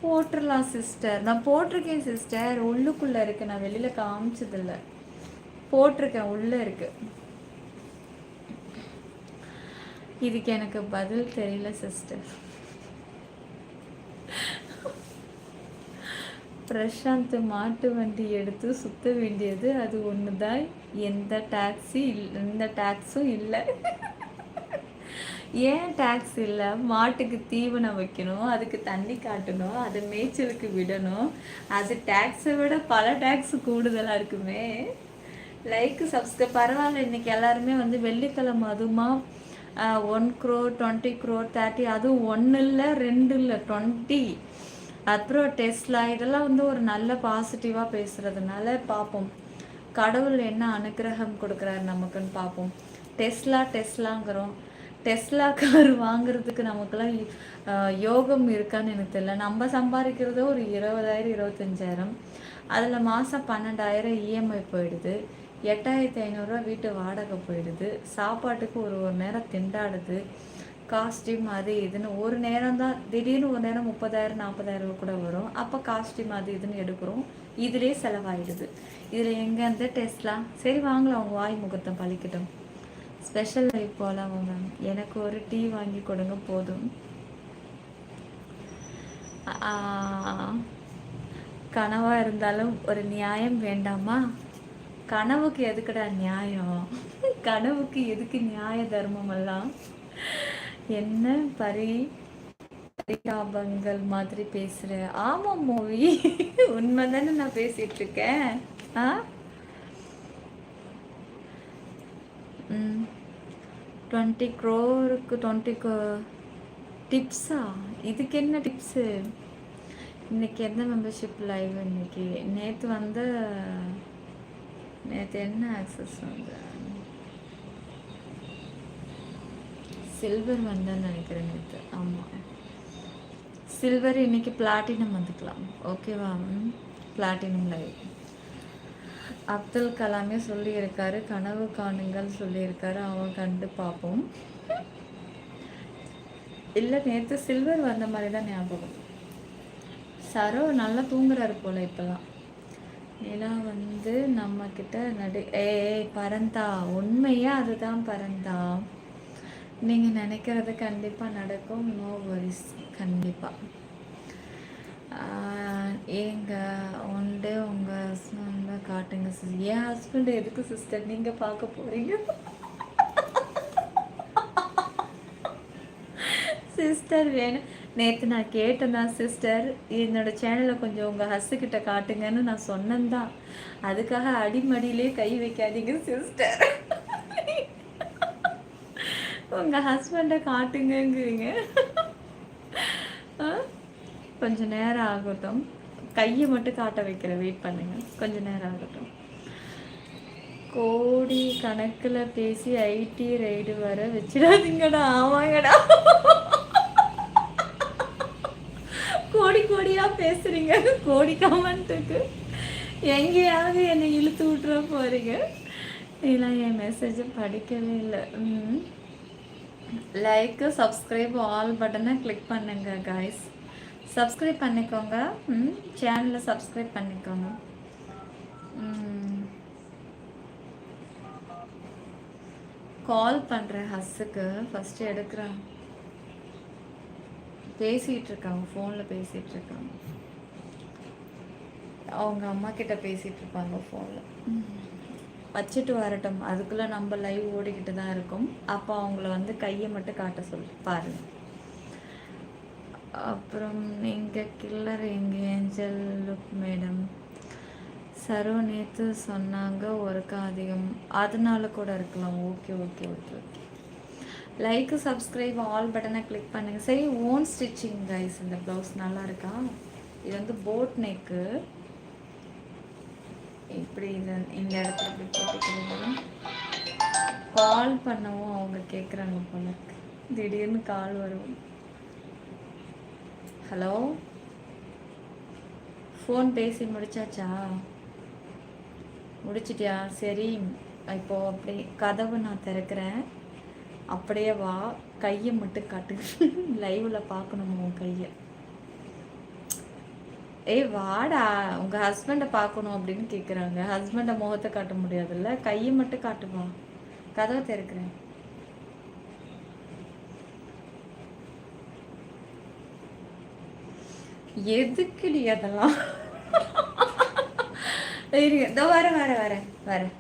போட்டுடலாம் சிஸ்டர். நான் போட்டிருக்கேன் சிஸ்டர், உள்ளுக்குள்ளே இருக்குது, நான் வெளியில் காமிச்சதில்லை. போட்டிருக்கேன், உள்ளே இருக்குது. இதுக்கு எனக்கு பதில் தெரியல சிஸ்டர். பிரசாந்த் மாட்டு வண்டி எடுத்து சுற்ற வேண்டியது அது ஒன்று தான். எந்த டேக்ஸும் இல்லை. ஏன் டேக்ஸ் இல்லை? மாட்டுக்கு தீவனம் வைக்கணும், அதுக்கு தண்ணி காட்டணும், அது மேய்ச்சலுக்கு விடணும். அது டேக்ஸை விட பல டேக்ஸ் கூடுதலாக இருக்குமே. லைக் சப்ஸ்கிரைப் பரவாயில்ல. இன்றைக்கி எல்லாருமே வந்து வெள்ளிக்கிழமை அதுமா 1 crore 20 crore 30, அதுவும் ஒன்று இல்லை ரெண்டு இல்லை 20. அப்புறம் டெஸ்லா இதெல்லாம் வந்து ஒரு நல்ல பாசிட்டிவாக பேசுகிறதுனால பார்ப்போம் கடவுள் என்ன அனுக்கிரகம் கொடுக்குறாரு நமக்குன்னு பார்ப்போம். டெஸ்லாங்கிறோம். டெஸ்லா கார் வாங்குறதுக்கு நமக்குலாம் யோகம் இருக்கான்னு எனக்கு தெரியல. நம்ம சம்பாதிக்கிறதோ ஒரு 20,000 25,000, அதில் மாதம் 12,000 இஎம்ஐ போயிடுது, 8,500 வீட்டு வாடகை போயிடுது, சாப்பாட்டுக்கு ஒரு ஒரு நேரம் திண்டாடுது, காஸ்டியூம் அது இதுன்னு ஒரு நேரம் தான், திடீர்னு ஒரு நேரம் 30,000 40,000 கூட வரும். அப்போ காஸ்டியூம் அது இதுன்னு எடுக்கிறோம், இதுலேயே செலவாயிடுது. இதில் எங்கேருந்து டெஸ்ட்லாம் சரி வாங்கலாம், அவங்க வாய் முகத்தை பழிக்கட்டும். ஸ்பெஷல் லைஃப் போகலாம் மேம், எனக்கு ஒரு டீ வாங்கி கொடுங்க போதும். கனவாக இருந்தாலும் ஒரு நியாயம் வேண்டாமா? கனவுக்கு எதுக்குடா நியாயம்? கனவுக்கு எதுக்கு நியாய தர்மம் எல்லாம்? என்ன பரிதாபங்கள் மாதிரி பேசுற? ஆமாம் மூவி, உண்மைதானே நான் பேசிட்டு இருக்கேன். 20 crore-க்கு 20 டிப்ஸா? இதுக்கு என்ன டிப்ஸு? இன்னைக்கு எந்த மெம்பர்ஷிப் லைவ்? இன்னைக்கு நேற்று என்ன ஆக்சஸ் வந்து சில்வர் வந்தேன்னு நினைக்கிறேன் நேற்று. ஆமாம், சில்வர் இன்னைக்கு பிளாட்டினம் வந்துக்கலாம். ஓகேவா? Platinum live. அப்துல் கலாமே சொல்லியிருக்காரு, கனவு காணுங்கள் சொல்லியிருக்காரு. அவன் கண்டு பார்ப்போம். இல்லை, நேற்று சில்வர் வந்த மாதிரி தான் ஞாபகம். சரோ நல்லா தூங்குறாரு போல இப்போலாம். நிலா வந்து நம்மக்கிட்ட பரந்தா, உண்மையாக அதுதான் பரந்தா. நீங்கள் நினைக்கிறது கண்டிப்பாக நடக்கும், நோ வரிஸ். கண்டிப்பாக உங்கள் ஹஸ்பண்டை காட்டுங்க சிஸ்டர். என் ஹஸ்பண்ட் எதுக்கு சிஸ்டர் நீங்கள் பார்க்க போகிறீங்க? சிஸ்டர் வேணும். நேற்று நான் கேட்டேன் தான் சிஸ்டர், என்னோடய சேனலை கொஞ்சம் உங்கள் ஹஸ்ஸுக்கிட்ட காட்டுங்கன்னு நான் சொன்னேன்தான். அதுக்காக அடிமடியிலே கை வைக்காதீங்க சிஸ்டர். உங்கள் ஹஸ்பண்டை காட்டுங்கங்கிறீங்க. கொஞ்சம் நேரம் ஆகட்டும், கையை மட்டும் காட்ட வைக்கிற, வெயிட் பண்ணுங்க, கொஞ்சம் நேரம் ஆகட்டும். கோடி கணக்கில் பேசி ஐடி ரைடு வர வச்சிடாதீங்கடா. ஆமாங்கடா, கோடியாக பேசுகிறீங்க. கோடி கமெண்ட்டுக்கு எங்கேயாவது என்னை இழுத்து விட்டுற போகிறீங்க. இதெல்லாம் என் மெசேஜை படிக்கவே இல்லை. லைக்கு சப்ஸ்கிரைப் ஆல் பட்டனை கிளிக் பண்ணுங்க காய்ஸ். சப்ஸ்கிரைப் பண்ணிக்கோங்க, சேனலை சப்ஸ்கிரைப் பண்ணிக்கோங்க. கால் பண்ணுறேன் ஹஸ்ஸுக்கு, ஃபஸ்ட்டு எடுக்கிறேன். பேசிகிட்டு இருக்காங்க, ஃபோனில் பேசிகிட்டு இருக்காங்க. அவங்க அம்மா கிட்ட பேசிகிட்டு இருப்பாங்க ஃபோனில். வச்சுட்டு வரட்டும், அதுக்குள்ளே நம்ம லைவ் ஓடிக்கிட்டு தான் இருக்கும். அப்போ அவங்கள வந்து கையை மட்டும் காட்ட சொல்லி பாருங்கள். அப்புறம் நீங்கள் கில்லர் எங்கள் ஏஞ்சல் லுக் மேடம். சரோ நேற்று சொன்னாங்க ஒர்க்கு அதிகம், அதனால கூட இருக்கலாம். Okay okay okay okay. Like subscribe all பட்டனை கிளிக் பண்ணுங்கள். சரி, ஓன் ஸ்டிச்சிங் கைஸ். இந்த ப்ளவுஸ் நல்லா இருக்கா? இது வந்து போட் நெக்கு. இப்படி இந்த இடத்துல இப்படி போட்டுக்கிறது. கால் பண்ணவும் அவங்க கேட்குறாங்க போல, திடீர்னு கால் வரும். ஹலோ, ஃபோன் பேசி முடிச்சாச்சா? முடிச்சிட்டியா? சரி, இப்போது அப்படி கதவு நான் திறக்கிறேன், அப்படியே வா, கையை மட்டும் காட்டு. லைவில் பார்க்கணும் உன் கையை. வாடா, உங்கள் ஹஸ்பண்டை பார்க்கணும் அப்படின்னு கேட்குறாங்க. ஹஸ்பண்டை முகத்தை காட்ட முடியாதுல்ல, கையை மட்டும் காட்டுவா. கதவை திறக்கிறேன். எதுக்குடி அதெல்லாம்? இதோ வரேன்.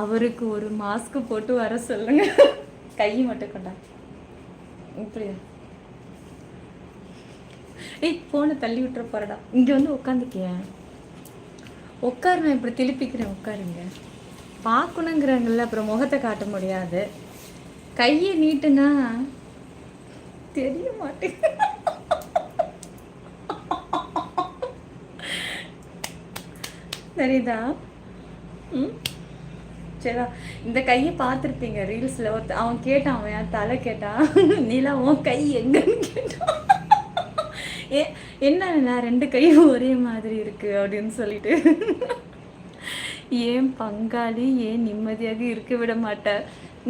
அவருக்கு ஒரு மாஸ்க் போட்டு வர சொல்லுங்க. கை மட்டும் கொண்டா இப்படியா. ஏய் ஃபோனை தள்ளி விட்டுற போறடா. இங்கே வந்து உட்காந்துக்கேன். உட்காரு, நான் இப்படி திருப்பிக்கிறேன், உட்காருங்க. பார்க்கணுங்கிறாங்கல்ல, அப்புறம் முகத்தை காட்ட முடியாது. கையை நீட்டுனா தெரிய மாட்டேங்குது. சரிதா? ம் சரிடா. இந்த கையை பார்த்துருப்பீங்க ரீல்ஸில். அவன் கேட்டான், அவன் என் தலை கேட்டான், நீலா உன் கை எங்கன்னு கேட்டான். ஏ என்ன ரெண்டு கையும் ஒரே மாதிரி இருக்கு அப்படின்னு சொல்லிட்டு. ஏன் பங்காளி ஏன் நிம்மதியாக இருக்க விட மாட்டேன்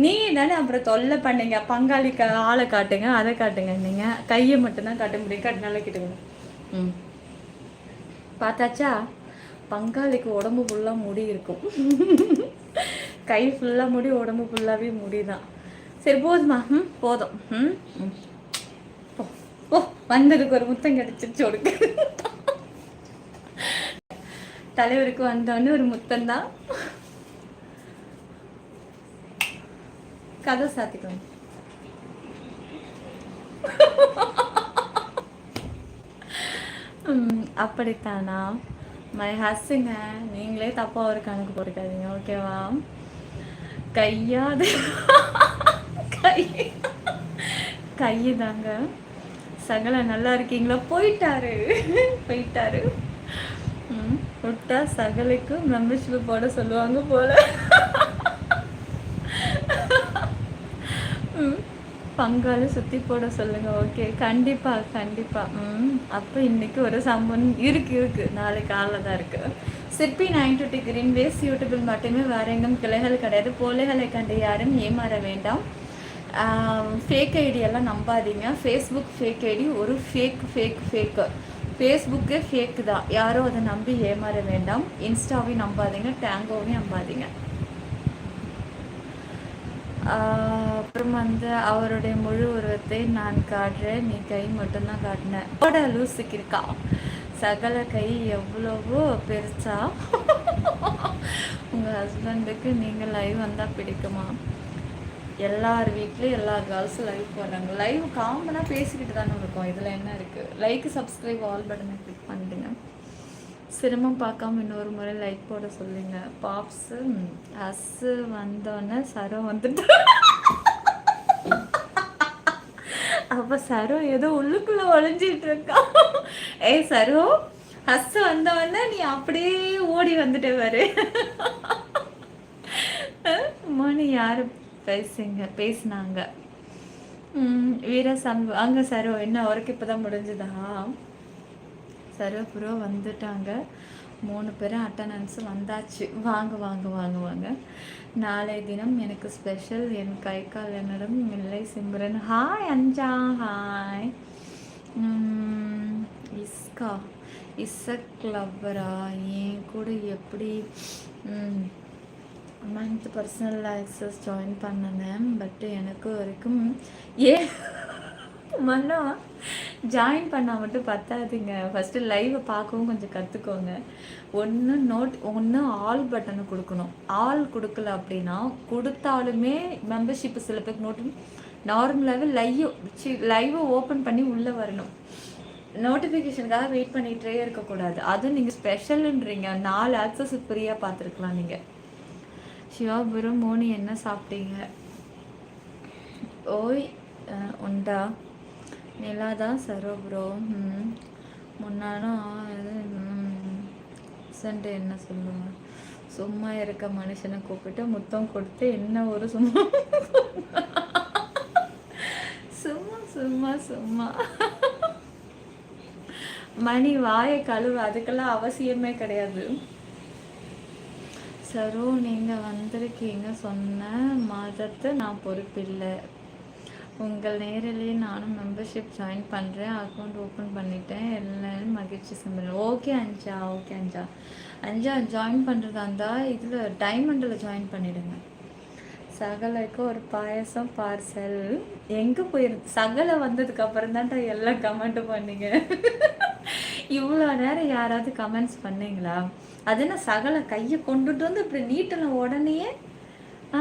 நீ தானே அப்புறம் தொல்லை பண்ணீங்க. பங்காளி ஆளை காட்டுங்க, அதை காட்டுங்க. நீங்கள் கையை மட்டும்தான் காட்ட முடியும். காட்டினால கேட்டுங்க. ம் பார்த்தாச்சா? பங்காளிக்கு உடம்பு ஃபுல்லாக முடி இருக்கும். கை ஃபுல்லாக முடி, உடம்பு ஃபுல்லாகவே முடி தான். சரி போதுமா? போதும். ஓ வந்ததுக்கு ஒரு முத்தம் கிடச்சிருச்சு உனக்கு. தலைவருக்கு வந்தோடனே ஒரு முத்தம் தான். கதை சாத்திக்கணும். அப்படித்தானா? மை ஹஸ்ஸுங்க, நீங்களே தப்பாக ஒரு கணக்கு போட்டுக்காதீங்க, ஓகேவா? கையாது கையை தாங்க. சகல நல்லா இருக்கீங்களா? போயிட்டாரு. விட்டா சகலுக்கு மெம்பர்ஷிப் போட சொல்லுவாங்க போல. பங்காளி சுற்றி போட சொல்லுங்க. ஓகே, கண்டிப்பாக. அப்போ இன்னைக்கு ஒரு சம்பவம் இருக்கு. நாளைக்கு காலையில் தான் இருக்குது. சிற்பி 920 கிரீன் வேஸ் யூடியூபில் மட்டுமே, வேற எங்கும் கிளைகள் கிடையாது. போலைகளை கண்டு யாரும் ஏமாற வேண்டாம். ஃபேக் ஐடியெல்லாம் நம்பாதீங்க. ஃபேஸ்புக் ஃபேக் ஐடி ஒரு ஃபேக்கு. ஃபேஸ்புக்கே ஃபேக்கு தான். யாரும் அதை நம்பி ஏமாற வேண்டாம். இன்ஸ்டாவையும் நம்பாதீங்க, டேங்கோவையும் நம்பாதீங்க. அப்புறம் வந்து அவருடைய முழு உருவத்தை நான் காட்டுறேன், நீ கை மட்டும்தான் காட்டினேன். ஓட லூசுக்கு இருக்கா? சகல கை எவ்வளவோ பெருசா. உங்கள் ஹஸ்பண்டுக்கு நீங்கள் லைவ் வந்தால் பிடிக்குமா? எல்லார் வீட்லேயும் எல்லா கேர்ள்ஸும் லைவ் போடுறாங்க. லைவ் காமனாக பேசிக்கிட்டு தானே இருக்கும். இதில் என்ன இருக்குது? லைக், சப்ஸ்கிரைப், ஆல் பட்டனை கிளிக் பண்ணிடுங்க. சிரமம் பார்க்காம இன்னொரு முறை லைக் போட சொல்லுங்க. பாப்ஸு அஸ்ஸு வந்தோடனே சரோ வந்துட்டு. அப்போ சரோ ஏதோ உள்ளுக்குள்ளே ஒழிஞ்சிட்டு இருக்கா. ஏய் சரோ, அஸ்ஸு வந்தோடனே நீ அப்படியே ஓடி வந்துட்டு பாரு. மணி யார் பேசினாங்க? வீர சம்பு அங்கே சரோ என்ன அவருக்கு இப்போ தான் முடிஞ்சுதா? சரோ ப்ரோ வந்துட்டாங்க. 3 பேரும் அட்டண்டன்ஸ் வந்தாச்சு. வாங்க. நாளைய தினம் எனக்கு ஸ்பெஷல். என் கை கால் என்னிடம் இல்லை. சிம்ரன் ஹாய். அஞ்சா ஹாய். இசக் லவ்வரா ஏன் கூட எப்படி மந்த் பர்சனல் ஆக்சஸ் ஜாயின் பண்ணினேன். பட் எனக்கு வரைக்கும் மண்ணா ஜாயின் பண்ணால் மட்டும் பத்தாதுங்க. ஃபஸ்ட்டு லைவை பார்க்கவும் கொஞ்சம் கற்றுக்கோங்க. ஒன்று ஆல் பட்டனை கொடுக்கணும். ஆல் கொடுக்கல அப்படின்னா, கொடுத்தாலுமே மெம்பர்ஷிப்பு சில பேருக்கு நார்மலாகவே லைவை ஓப்பன் பண்ணி உள்ளே வரணும். நோட்டிஃபிகேஷனுக்காக வெயிட் பண்ணிகிட்டே இருக்கக்கூடாது. அதுவும் நீங்கள் ஸ்பெஷலுன்றீங்க, 4 ஆக்சஸ் ஃப்ரீயாக பார்த்துருக்கலாம் நீங்கள். சிவாபுரம் மோனி என்ன சாப்பிட்டீங்க? ஓய் உண்டா? நிலாதான் சரோ ப்ரோ. முன்னாலும் சண்டே என்ன சொல்லுவாங்க? சும்மா இருக்க மனுஷனை கூப்பிட்டு முத்தம் கொடுத்து என்ன ஒரு சும்மா மணி வாயை கழுவு, அதுக்கெல்லாம் அவசியமே கிடையாது. சரோ நீங்கள் வந்திருக்கீங்க, சொன்ன மாதத்தை நான் பொறுப்பில்லை. உங்கள் நேரிலேயே நானும் மெம்பர்ஷிப் ஜாயின் பண்ணுறேன். அக்கௌண்ட் ஓப்பன் பண்ணிட்டேன். எல்லாரும் மகிழ்ச்சி சிம்பல். ஓகே அஞ்சா ஜாயின் பண்ணுறதா இருந்தால் இதில் டைமண்டில் ஜாயின் பண்ணிவிடுங்க. சகலைக்கு ஒரு பாயசம் பார்சல். எங்கே போயிருக்கு? சகலை வந்ததுக்கு அப்புறம் தான்டா எல்லாம் கமெண்ட் பண்ணிங்க. இவ்வளோ நேரம் யாராவது கமெண்ட்ஸ் பண்ணீங்களா? அது என்ன சகல கையை கொண்டுட்டு வந்து இப்படி நீட்டலாம் உடனேயே? ஆ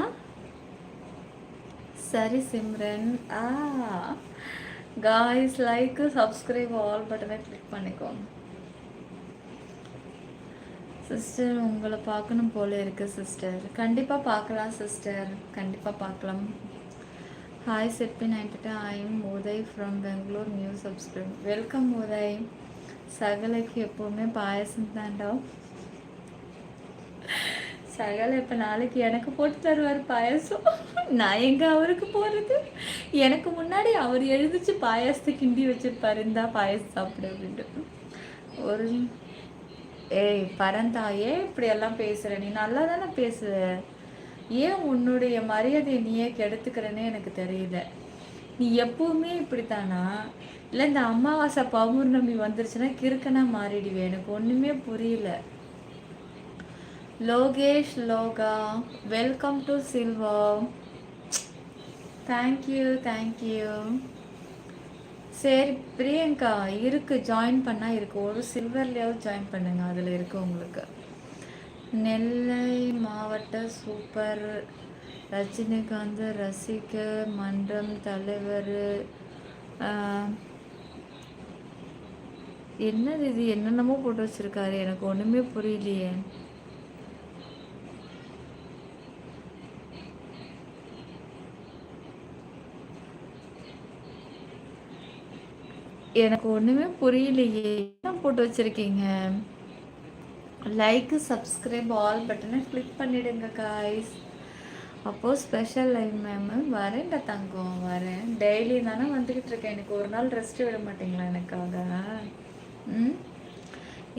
சரி Simran. Guys like subscribe all பட்டனை கிளிக் பண்ணிக்கோங்க. சிஸ்டர் உங்களை பார்க்கணும் போல இருக்கு சிஸ்டர். கண்டிப்பாக பார்க்கலாம் சிஸ்டர், கண்டிப்பாக பார்க்கலாம். ஹாய் செப்பி 92. I am Uday from Bangalore, new subscribe. Welcome Uday. சகலைக்கு எப்போவுமே பாயசம் தாண்டா. சகல இப்போ நாளைக்கு எனக்கு போட்டு தருவார் பாயசம். நான் எங்கே அவருக்கு போகிறது? எனக்கு முன்னாடி அவர் எழுதிச்சு பாயாசத்தை கிண்டி வச்சிருப்பாரு, இந்தா பாயசம் சாப்பிடு அப்படின்ட்டு. ஒரு ஏய் பரந்தாயே, இப்படியெல்லாம் பேசுகிற நீ நல்லா தானே பேசுற. ஏன் உன்னுடைய மரியாதையை நீயே கெடுத்துக்கிறேன்னு எனக்கு தெரியல. நீ எப்பவுமே இப்படித்தானா? இல்லை இந்த அமாவாசை பௌர்ணமி வந்துருச்சுன்னா கிறுக்கனா மாறிடுவேன். எனக்கு ஒன்றுமே புரியல. லோகேஷ் லோகா, welcome to Silva. Thank you thank you. சரி பிரியங்கா இருக்கு, ஜாயின் பண்ணால் இருக்கு. ஒரு சில்வர்லேயாவது ஜாயின் பண்ணுங்க, அதில் இருக்கு உங்களுக்கு. நெல்லை மாவட்ட சூப்பர் ரஜினிகாந்த் ரசிகர் மன்றம் தலைவர். என்னது இது? என்னென்னமோ போட்டு வச்சிருக்காரு, எனக்கு ஒன்றுமே புரியலையே. எனக்கு ஒன்றுமே புரியலையே, என்ன போட்டு வச்சுருக்கீங்க? லைக் சப்ஸ்கிரைப் ஆல் பட்டனை கிளிக் பண்ணிவிடுங்க காய்ஸ். அப்போது ஸ்பெஷல் லைவ் மேம் வரேன்டா தங்கம், வரேன். டெய்லி தானே வந்துக்கிட்டு இருக்கேன். எனக்கு ஒரு நாள் ரெஸ்ட் விட மாட்டீங்களா எனக்காக?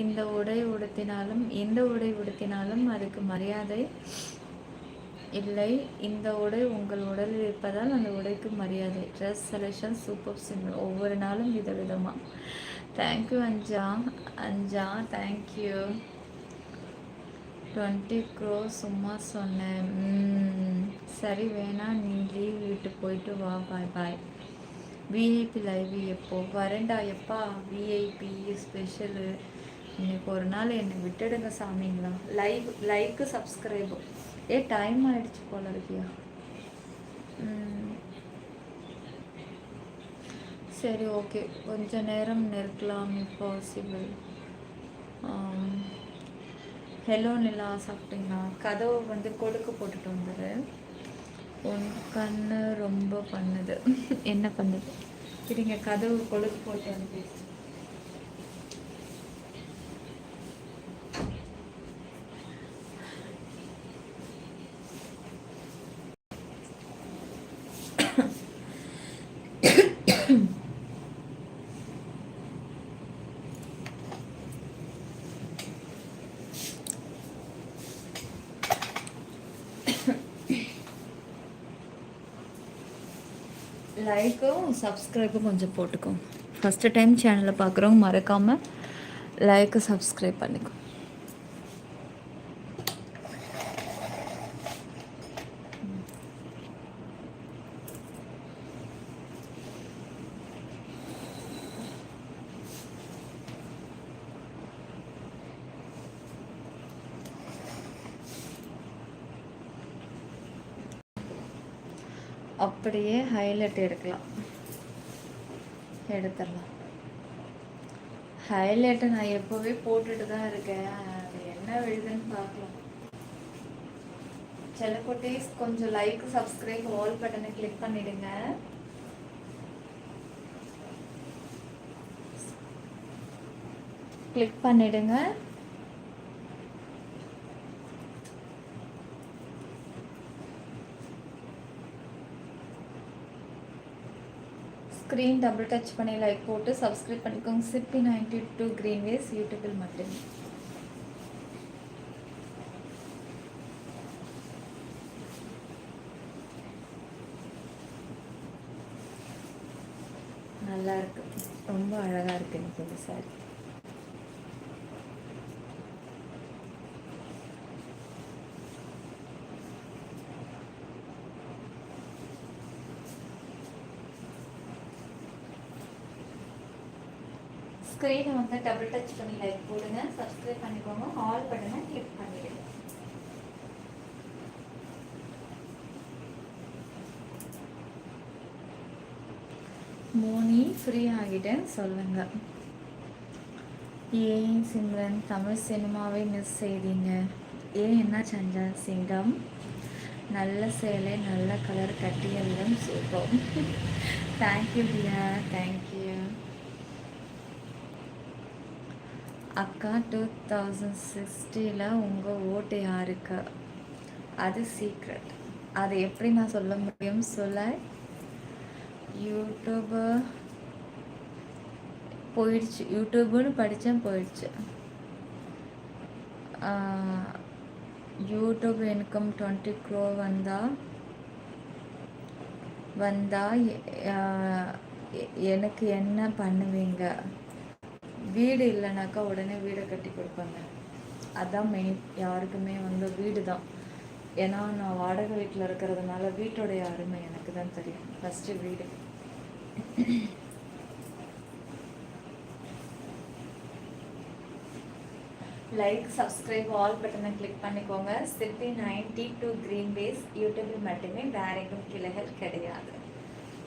இந்த உடை உடுத்தினாலும் அதுக்கு மரியாதை இல்லை. இந்த உடை உங்கள் உடலில் இருப்பதால் அந்த உடைக்கு மரியாதை. ட்ரெஸ் செலெக்ஷன் சூப்பர் சிம்பிள், ஒவ்வொரு நாளும் விதவிதமாக. தேங்க்யூ அஞ்சா தேங்க்யூ. 20 crores சும்மா சொன்னேன். சரி வேணா, நீ லீவ் விட்டு போயிட்டு வா. பாய் பாய். விஐபி லைவ் எப்போ வரேன்டா? எப்பா விஐபி ஸ்பெஷலு? இன்னைக்கு ஒரு நாள் என்னை விட்டுடுங்க சாமிங்களா. Like subscribe. டைம் ஆயிடுச்சு போல இருக்கியா? சரி ஓகே, கொஞ்ச நேரம் நிற்கலாம் பாசிபிள். ஹலோ நிலா, சாப்பிட்டீங்களா? கதவு கொடுக்க போட்டுட்டு வந்துடு. உன் கண்ணு ரொம்ப பண்ணுது. என்ன பண்ணுது? சரிங்க, கதவு கொடுக்க போட்டு வந்து பேசு. லைக்கும் சப்ஸ்கிரைபும் கொஞ்சம் போட்டுக்கோங்க. ஃபஸ்ட்டு டைம் சேனலில் பார்க்குறவங்க மறக்காமல் லைக்கு சப்ஸ்கிரைப் பண்ணிக்கோ. அப்படியே ஹைலைட் எடுத்துடலாம். ஹைலைட்டை நான் எப்போவே போட்டுட்டு தான் இருக்கேன். அது என்ன விழுதுன்னு பார்க்கலாம். செல்லக்குட்டீஸ் கொஞ்சம் லைக் சப்ஸ்கிரைப் ஆல் பட்டனை கிளிக் பண்ணிடுங்க. கிளிக் பண்ணிடுங்க. ஸ்க்ரீன் டபுள் டச் பண்ணி லைக் போட்டு சப்ஸ்கிரைப் பண்ணிக்கோங்க. சிப்பி 92 கிரீன்வேஸ் யூடியூபில் மட்டுமே. நல்லா இருக்கு, ரொம்ப அழகாக இருக்கு எனக்கு இந்த சாரி. ஸ்க்ரீனை வந்து டபுள் டச் பண்ணி லைக் போடுங்க, சப்ஸ்கிரைப் பண்ணிக்கோங்க, ஆல் பட்டனை கிளிக் பண்ணிடுங்க. மோனி ஃப்ரீ ஆகிட்டேன் சொல்லுங்க. ஏன் சிம்ரன் தமிழ் சினிமாவை மிஸ் செய்தீங்க? ஏன் என்ன செஞ்ச சிங்கம்? நல்ல சேலை நல்ல கலர் கட்டியெல்லாம் சூப்பர். தேங்க்யூ டியா, தேங்க்யூ அக்கா. 2060 உங்கள் ஓட்டு யாருக்கு? அது சீக்ரெட். அதை எப்படி நான் சொல்ல முடியும் சொல்ல? யூடியூப்பு போயிடுச்சு, யூடியூப்னு படித்தேன் போயிடுச்சு. யூடியூப் இன்கம் 20 crore வந்தா எனக்கு என்ன பண்ணுவீங்க? வீடு இல்லைனாக்கா உடனே வீடை கட்டி கொடுப்பாங்க. அதுதான் மெயின். யாருக்குமே வந்து வீடு தான். ஏன்னா நான் வாடகை வீட்டில் இருக்கிறதுனால வீட்டோடைய அருமை எனக்கு தான் தெரியும். ஃபஸ்ட்டு வீடு. லைக் சப்ஸ்கிரைப் ஆல் பட்டனை கிளிக் பண்ணிக்கோங்க. சிற்பி 92 க்ரீன் பேஸ் யூடியூபில் மட்டுமே, வேற எங்கும் கிளைகள் கிடையாது.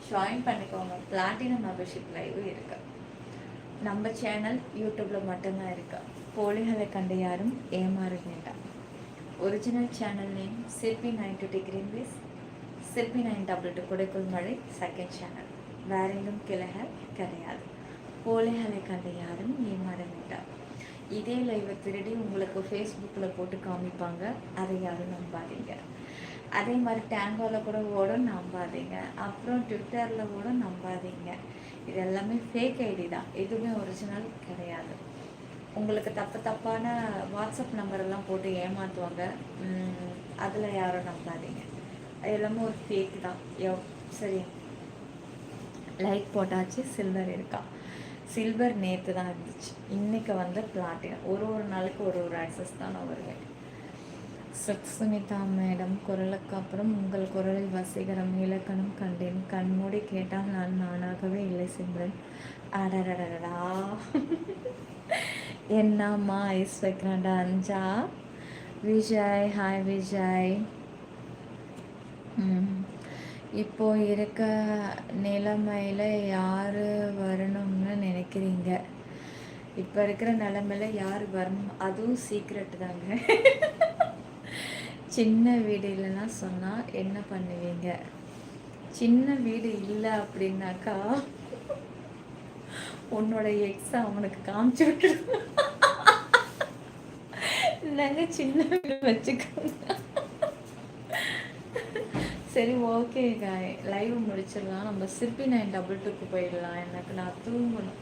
ஜாயின் பண்ணிக்கோங்க. பிளாட்டினம் மெம்பர்ஷிப் லைவ் இருக்கு. நம்ம சேனல் யூடியூப்பில் மட்டும்தான் இருக்கு. போலிகளை கண்டு யாரும் ஏமாற வேண்டாம். ஒரிஜினல் சேனல் நேம் சிற்பி 92 க்ரீன் பேஸ், சிற்பி 922 குடைக்குள் மழை செகண்ட் சேனல். வேற எங்கும் கிளைகள் கிடையாது. போலிகளை கண்டு யாரும் ஏமாற வேண்டாம். இதே லைவை திருடி உங்களுக்கு ஃபேஸ்புக்கில் போட்டு காமிப்பாங்க, அதை யாரும் நம்பாதீங்க. அதே மாதிரி டேங்கோவில் கூட கூட நம்பாதீங்க. அப்புறம் ட்விட்டரில் கூட நம்பாதீங்க. இது எல்லாமே ஃபேக் ஐடி தான், எதுவுமே ஒரிஜினல் கிடையாது. உங்களுக்கு தப்பான வாட்ஸ்அப் நம்பரெல்லாம் போட்டு ஏமாற்றுவாங்க, அதில் யாரும் நம்பாதீங்க. அது எல்லாமே ஒரு ஃபேக் தான். சரி, லைக் போட்டாச்சு. சில்வர் இருக்கா? சில்வர் நேற்று தான் இருந்துச்சு, இன்றைக்கி வந்து பிளாட்டினம். ஒரு நாளைக்கு ஒரு ஆக்சஸ் தான் நான் வருவேன். சுமிதா மேடம் குரலுக்கு அப்புறம் உங்கள் குரலில் வசீகரம் இலக்கணம் கண்டேன். கண்மூடி கேட்டால் நான் நானாகவே இல்லை சிம்ரன். அடடடடா என்னம்மா ஐஸ் வைக்கிறாண்டா அஞ்சா. விஜய் ஹாய் விஜய். இப்போ இருக்க நிலைமையில் யார் வரணும்னு நினைக்கிறீங்க? இப்போ இருக்கிற நிலைமையில் யார் வரணும்? அதுவும் சீக்ரெட் தாங்க. சின்ன வீடு இல்லைன்னா சொன்னால் என்ன பண்ணுவீங்க? சின்ன வீடு இல்லை அப்படின்னாக்கா உன்னோட எக்ஸை அவனுக்கு காமிச்சு விட்டு இல்லைங்க, சின்ன வீடு வச்சுக்கோங்க. சரி, ஓகே காய், லைவ் முடிச்சிடலாம். நம்ம சிற்பி 922க்கு போயிடலாம். எனக்கு நான் தூங்கணும்.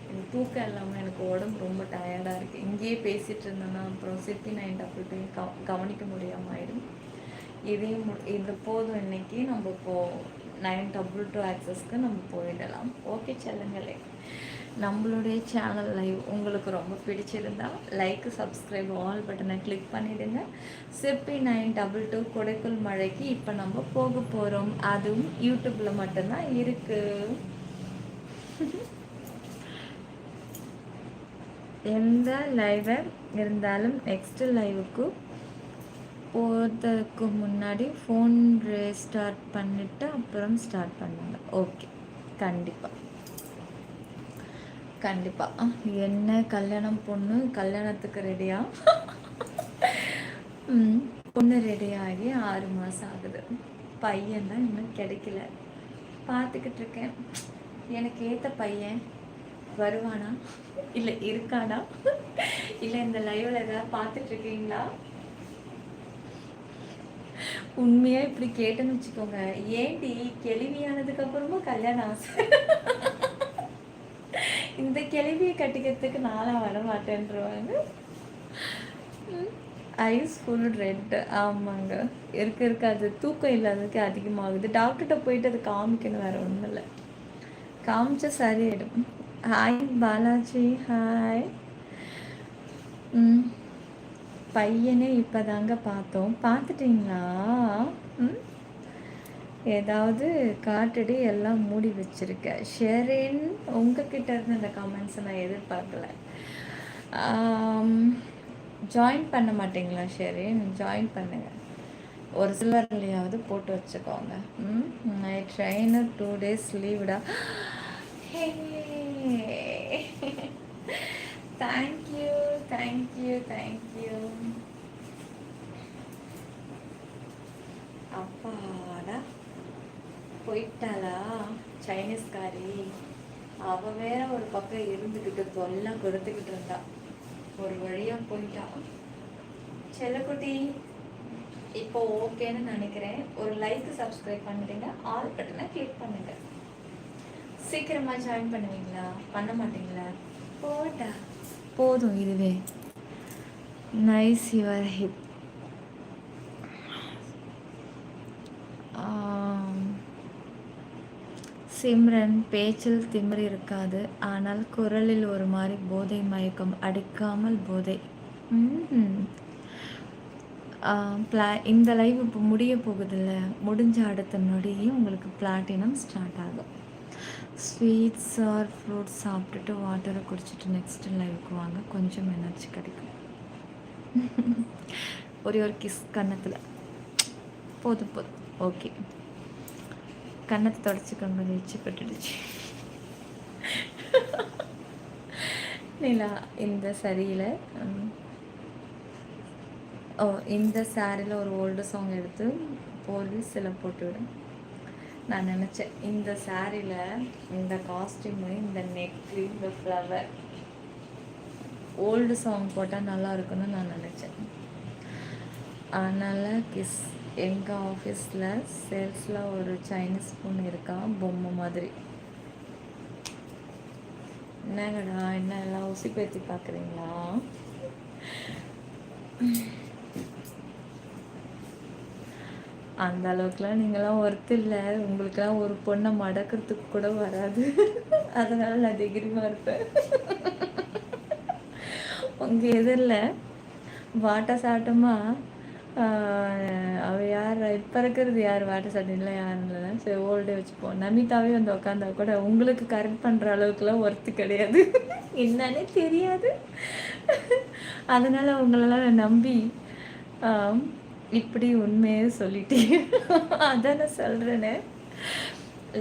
எனக்கு தூக்கம் இல்லாமல் எனக்கு உடம்பு ரொம்ப டயர்டாக இருக்குது. இங்கேயே பேசிகிட்டு இருந்தேன்னா அப்புறம் சிற்பி 922 கவனிக்க முடியாமல் ஆயிடும். இதையும் இது போதும். இன்னைக்கு நம்ம இப்போது 922 ஆக்சஸ்க்கு நம்ம போயிடலாம். ஓகே செல்லுங்களே, நம்மளுடைய சேனல் லைவ் உங்களுக்கு ரொம்ப பிடிச்சிருந்தா லைக் சப்ஸ்கிரைப் ஆல் பட்டனை கிளிக் பண்ணிவிடுங்க. சிற்பி 922 கொடைக்குள் மழைக்கு இப்போ நம்ம போக போகிறோம். அதுவும் யூடியூப்பில் மட்டும்தான் இருக்குது. எந்த லைவை இருந்தாலும் நெக்ஸ்ட் லைவுக்கு போகிறதுக்கு முன்னாடி ஃபோன் ரீஸ்டார்ட் பண்ணிவிட்டு அப்புறம் ஸ்டார்ட் பண்ணுங்க. ஓகே, கண்டிப்பாக. என்ன கல்யாணம் பொண்ணு கல்யாணத்துக்கு ரெடியா? பொண்ணு ரெடியாகி 6 மாதம் ஆகுது. பையன் தான் இன்னும் கிடைக்கல, பார்த்துக்கிட்டு இருக்கேன். எனக்கு ஏற்ற பையன் வருவானா இல்லை இருக்கானா? இல்லை இந்த லைவில் ஏதாவது பார்த்துட்ருக்கீங்களா? உண்மையாக இப்படி கேட்டேன்னு வச்சுக்கோங்க, ஏன்டி கேள்வியானதுக்கு அப்புறமா கல்யாணம் ஆசை? இந்த கேள்வியை கட்டிக்கிறதுக்கு நானும் வர மாட்டேன்றவாங்க. Ice full red. ஆமாங்க, இருக்காது. தூக்கம் இல்லாததுக்கு அதிகமாகுது. டாக்டர்கிட்ட போயிட்டு அது காமிக்கணும், வேறு ஒன்றும் இல்லை. காமிச்சா சரியாயிடும். Hi Balaji, hi. பையனே இப்போ தாங்க பார்த்தோம். பார்த்துட்டிங்களா? ஏதாவது காட்டுடி, எல்லாம் மூடி வச்சிருக்க. ஷெரின், உங்ககிட்ட இருந்து இந்த கமெண்ட்ஸை நான் எதிர்பார்க்கல. ஜாயின் பண்ண மாட்டீங்களா ஷெரின்? ஜாயின் பண்ணுங்க. ஒரு சிலர்லையாவது போட்டு வச்சுக்கோங்க. மை ட்ரெயினர் 2 days லீவ்டா. Thank you thank you thank you. அப்பாடா, போயிட்டாளா சைனீஸ்காரி? அவ வேற ஒரு பக்கம் இருந்துக்கிட்டு தொல்லை கொடுத்துக்கிட்டு இருந்தா. ஒரு வழியா போயிட்டா. செல்லக்குட்டி, இப்போ ஓகேன்னு நினைக்கிறேன். ஒரு லைக், சப்ஸ்கிரைப் பண்ணிடுங்க, ஆல் பட்டனை கிளிக் பண்ணுங்க. சீக்கிரமா ஜாயின் பண்ணுவீங்களா? பண்ண மாட்டீங்களா? போட்டா போதும் இதுவே. Nice your hip. சிம்ரன், பேச்சில் திமிர் இருக்காது, ஆனால் குரலில் ஒரு மாதிரி போதை மயக்கம். அடிக்காமல் போதை. இந்த லைவ் இப்போ முடிய போகுதில்ல, முடிஞ்ச அடுத்த நொடியும் உங்களுக்கு பிளாட்டினம் ஸ்டார்ட் ஆகும். ஸ்வீட்ஸ் ஆர் ஃப்ரூட்ஸ் சாப்பிட்டுட்டு வாட்டரை குடிச்சிட்டு நெக்ஸ்ட் லைவுக்கு வாங்க, கொஞ்சம் எனர்ஜி கிடைக்கும். ஒரே ஒரு கிஸ் கன்னத்தில் போதும் போதும். ஓகே, கன்னத்தை தொடச்சிக்கோங்க, வச்சு பட்டுடுச்சு. நிலா, இந்த சரியில் இந்த சாரியில் ஒரு ஓல்டு சாங் எடுத்து போலீஸில் போட்டுவிடும். நான் நினச்சேன், இந்த சாரியில் இந்த காஸ்டியூமு, இந்த நெக்கு, இந்த ஃப்ளவர், ஓல்டு சாங் போட்டால் நல்லா இருக்குன்னு நான் நினச்சேன். அதனால் கிஸ். எங்கள் ஆஃபீஸில் சேல்ஸில் ஒரு சைனீஸ் பொண்ணு இருக்கா, பொம்மை மாதிரி. என்னங்கடா, என்ன எல்லாம் ஊசி பேத்தி பார்க்குறீங்களா? அந்த அளவுக்குலாம் நீங்களாம் ஒர்த்து இல்லை. உங்களுக்கெல்லாம் ஒரு பொண்ணை மடக்கிறதுக்கு கூட வராது. அதனால் நான் தைரியமாக இருப்பேன். உங்கள் எதிரில் வாட்டா சாட்டமா அவள் யார் இப்போ இருக்கிறது, யார் வாட்டர் சாட்டின்ல யாரும் இல்லை. சரி, ஓல்டே வச்சுப்போம். நமிதாவே வந்து உட்காந்தா கூட உங்களுக்கு கரெக்ட் பண்ணுற அளவுக்குலாம் ஒர்த்து கிடையாது. என்னன்னே தெரியாது. அதனால் உங்களெல்லாம் நான் நம்பி இப்படி உண்மையே சொல்லிட்டேன். அதான் நான் சொல்கிறேனே,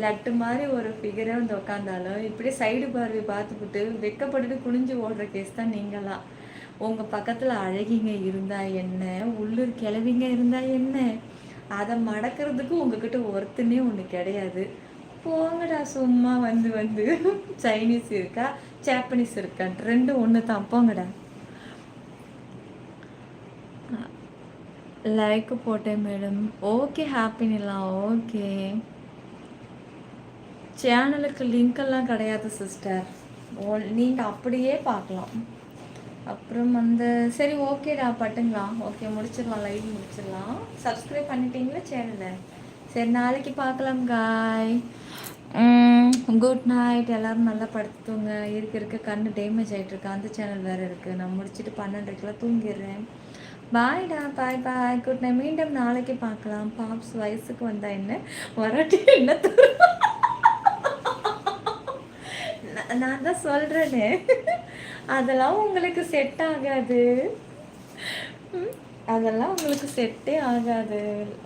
லட்டு மாதிரி ஒரு ஃபிகரை வந்து உட்காந்தாலும் இப்படி சைடு பார்வை பார்த்துக்கிட்டு வெக்கப்பட்டுட்டு குனிஞ்சு ஓடுற கேஸ் தான் நீங்களாம். உங்கள் பக்கத்தில் அழகிங்க இருந்தால் என்ன, உள்ளூர் கிழவிங்க இருந்தால் என்ன, அதை மடக்கிறதுக்கு உங்ககிட்ட ஒருத்தனே ஒன்று கிடையாது. போங்கடா, சும்மா வந்து வந்து சைனீஸ் இருக்கா ஜாப்பனீஸ் இருக்கா, ரெண்டும் ஒன்று தான். போங்கடா. லைக் போட்டேன் மேடம். ஓகே, ஹாப்பி நிலா. ஓகே, சேனலுக்கு லிங்க்கெல்லாம் கிடையாது சிஸ்டர், நீங்கள் அப்படியே பார்க்கலாம். அப்புறம் வந்து சரி, ஓகேடா, பட்டுங்களா? ஓகே, முடிச்சிடலாம், லைவ் முடிச்சிடலாம். சப்ஸ்கிரைப் பண்ணிட்டீங்களா சேனலை? சரி, நாளைக்கு பார்க்கலாம் காய். Good night. எல்லோரும் நல்லா படுத்துங்க. இருக்க கண்ணு டேமேஜ் ஆகிட்டுருக்கு. அந்த சேனல் வேறு இருக்குது. நான் முடிச்சுட்டு 12:30 தூங்கிடுறேன். பாய்டா, பாய் பாய், குட் நைட். மீண்டும் நாளைக்கு பார்க்கலாம். பாப்ஸ் வயசுக்கு வந்தா என்ன, வராட்டி என்ன? நான் தான் சொல்கிறேனே, அதெல்லாம் உங்களுக்கு செட் ஆகாது. அதெல்லாம் உங்களுக்கு செட்டே ஆகாது.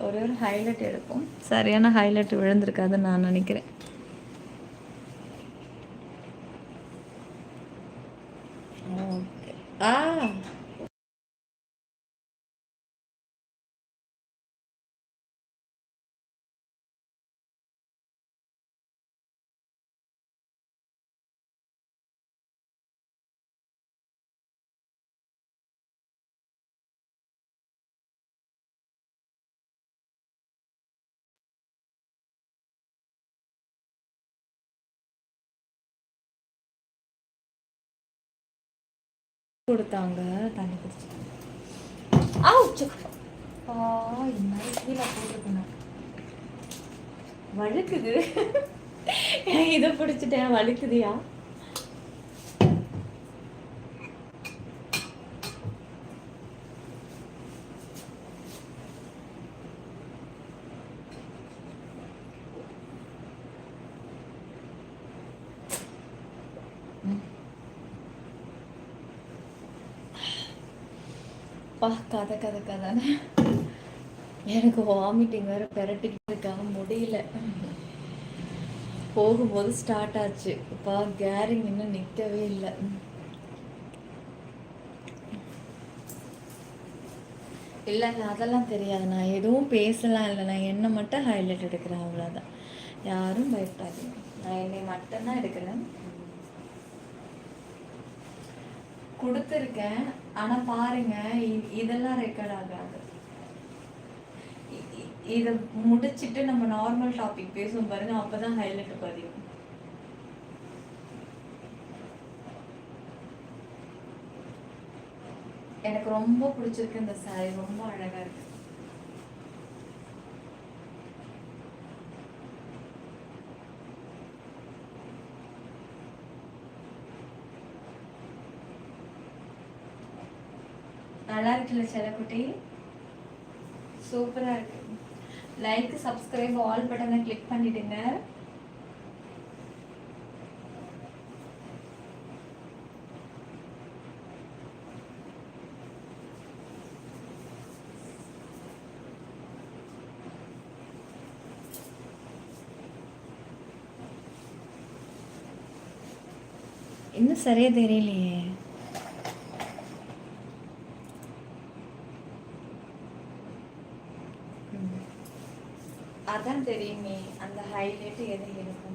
ஒரு ஹைலைட் எடுப்போம். சரியான ஹைலைட் விழுந்திருக்காதுன்னு நான் நினைக்கிறேன். ஓகே. கொடுத்தாங்க, தண்ணி குடிச்சு. இந்த மாதிரி கீழே போட்டுருக்கணும். வழுக்குது. இதை பிடிச்சிட்டேன், வழுக்குதியா? பா கதை கதை கதைன்னு எனக்கு வாமிட்டிங் வேறு பெரட்டிக்கிட்டு இருக்காங்க, முடியல. போகும்போது ஸ்டார்ட் ஆச்சு. பா கேரிங் இன்னும் நிற்கவே இல்லை. இல்லைங்க, அதெல்லாம் தெரியாது. நான் எதுவும் பேசலாம் இல்லை. நான் என்னை மட்டும் ஹைலைட் எடுக்கிறேன், அவ்வளோதான். யாரும் பயப்படாதீங்க. நான் என்னை மட்டும்தான் எடுக்கிறேன். கொடுத்துருக்கேன். ஆனால் பாருங்க, இதெல்லாம் ரெக்கார்ட் ஆகாது. இதை முடிச்சுட்டு நம்ம நார்மல் டாபிக் பேசுவோம் பாருங்க, அப்பதான் ஹைலைட் பதியும். எனக்கு ரொம்ப பிடிச்சிருக்கு இந்த சாரி, ரொம்ப அழகா இருக்கு. நல்லா இருக்குல்ல செல்லக்குட்டி? சூப்பரா இருக்கு. லைக், சப்ஸ்கிரைப், ஆல் பட்டனை கிளிக் பண்ணிடுங்க. இன்னும் சரியா தெரியலையே. அதான் தெரியுமே அந்த ஹைலைட் எது இருக்கும்.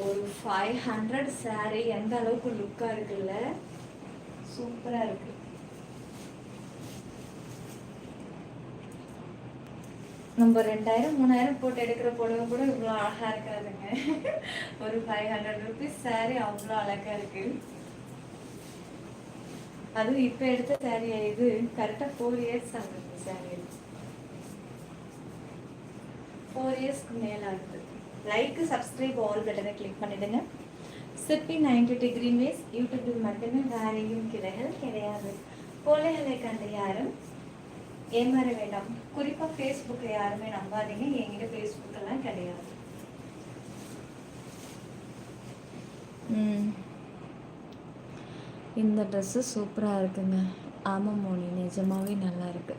ஒரு 500 saree எந்த அளவுக்கு லுக்கா இருக்குல்ல, சூப்பரா இருக்கு. நம்ம 2000 3000 போட்டு எடுக்கிற புடவை கூட இவ்வளோ அழகா இருக்காதுங்க. ஒரு 500 rupees saree அவ்வளோ அழகா இருக்கு. அதுவும் இப்ப எடுத்த saree, இது கரெக்டா 4 years ஆகுது saree. 4 yearsக்கு மேல ஆகுது. லைக், சப்ஸ்கிரைப், ஆல் பட்டனை கிளிக் பண்ணிடுங்க. சிப்பி 90 டிகிரி மீஸ் யூடியூபில் மட்டுமே, வேற எங்கேயும் கிளைகள் கிடையாது. கொலைகளை கண்டு யாரும் ஏமாற வேண்டாம். குறிப்பா ஃபேஸ்புக்கை யாருமே நம்பாதீங்க. என்கிட்ட ஃபேஸ்புக் எல்லாம் கிடையாது. இந்த ட்ரெஸ்ஸு சூப்பராக இருக்குங்க. ஆமாம் மோனி, நிஜமாவே நல்லா இருக்கு.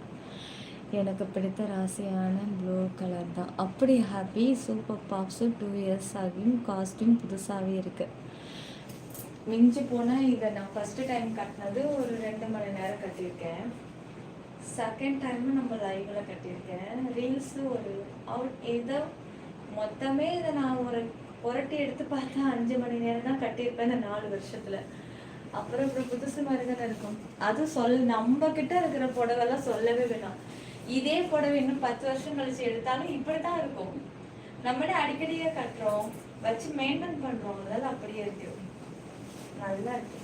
எனக்கு பிடித்த ராசியான ப்ளூ கலர் தான். அப்படி ஹாப்பி. சூப்பர் பாப்ஸு 2 years ஆகியும் காஸ்டியூம் புதுசாகவே இருக்குது. மிஞ்சி போனால் இதை நான் ஃபஸ்ட்டு டைம் கட்டினது ஒரு 2 மணி நேரம் கட்டியிருக்கேன். செகண்ட் டைமு நம்ம லைவில் கட்டியிருக்கேன். ரீல்ஸு ஒரு ஏதோ மொத்தமே இதை நான் ஒரு புரட்டி எடுத்து பார்த்தா 5 மணி நேரம் தான் கட்டியிருப்பேன் இந்த 4 வருஷத்தில். அப்புறம் இப்படி புதுசு மாதிரி தானே இருக்கும். அது நம்ம கிட்ட இருக்கிற புடவெல்லாம் சொல்லவே வேணாம். இதே புடவை இன்னும் 10 வருஷம் கழிச்சு எடுத்தாலும் இப்படிதான் இருக்கும். நம்மளே அடிக்கடியே கட்டுறோம், வச்சு மெயின்டைன் பண்றோம், அதனால அப்படியே இருக்கு. நல்லா இருக்கு.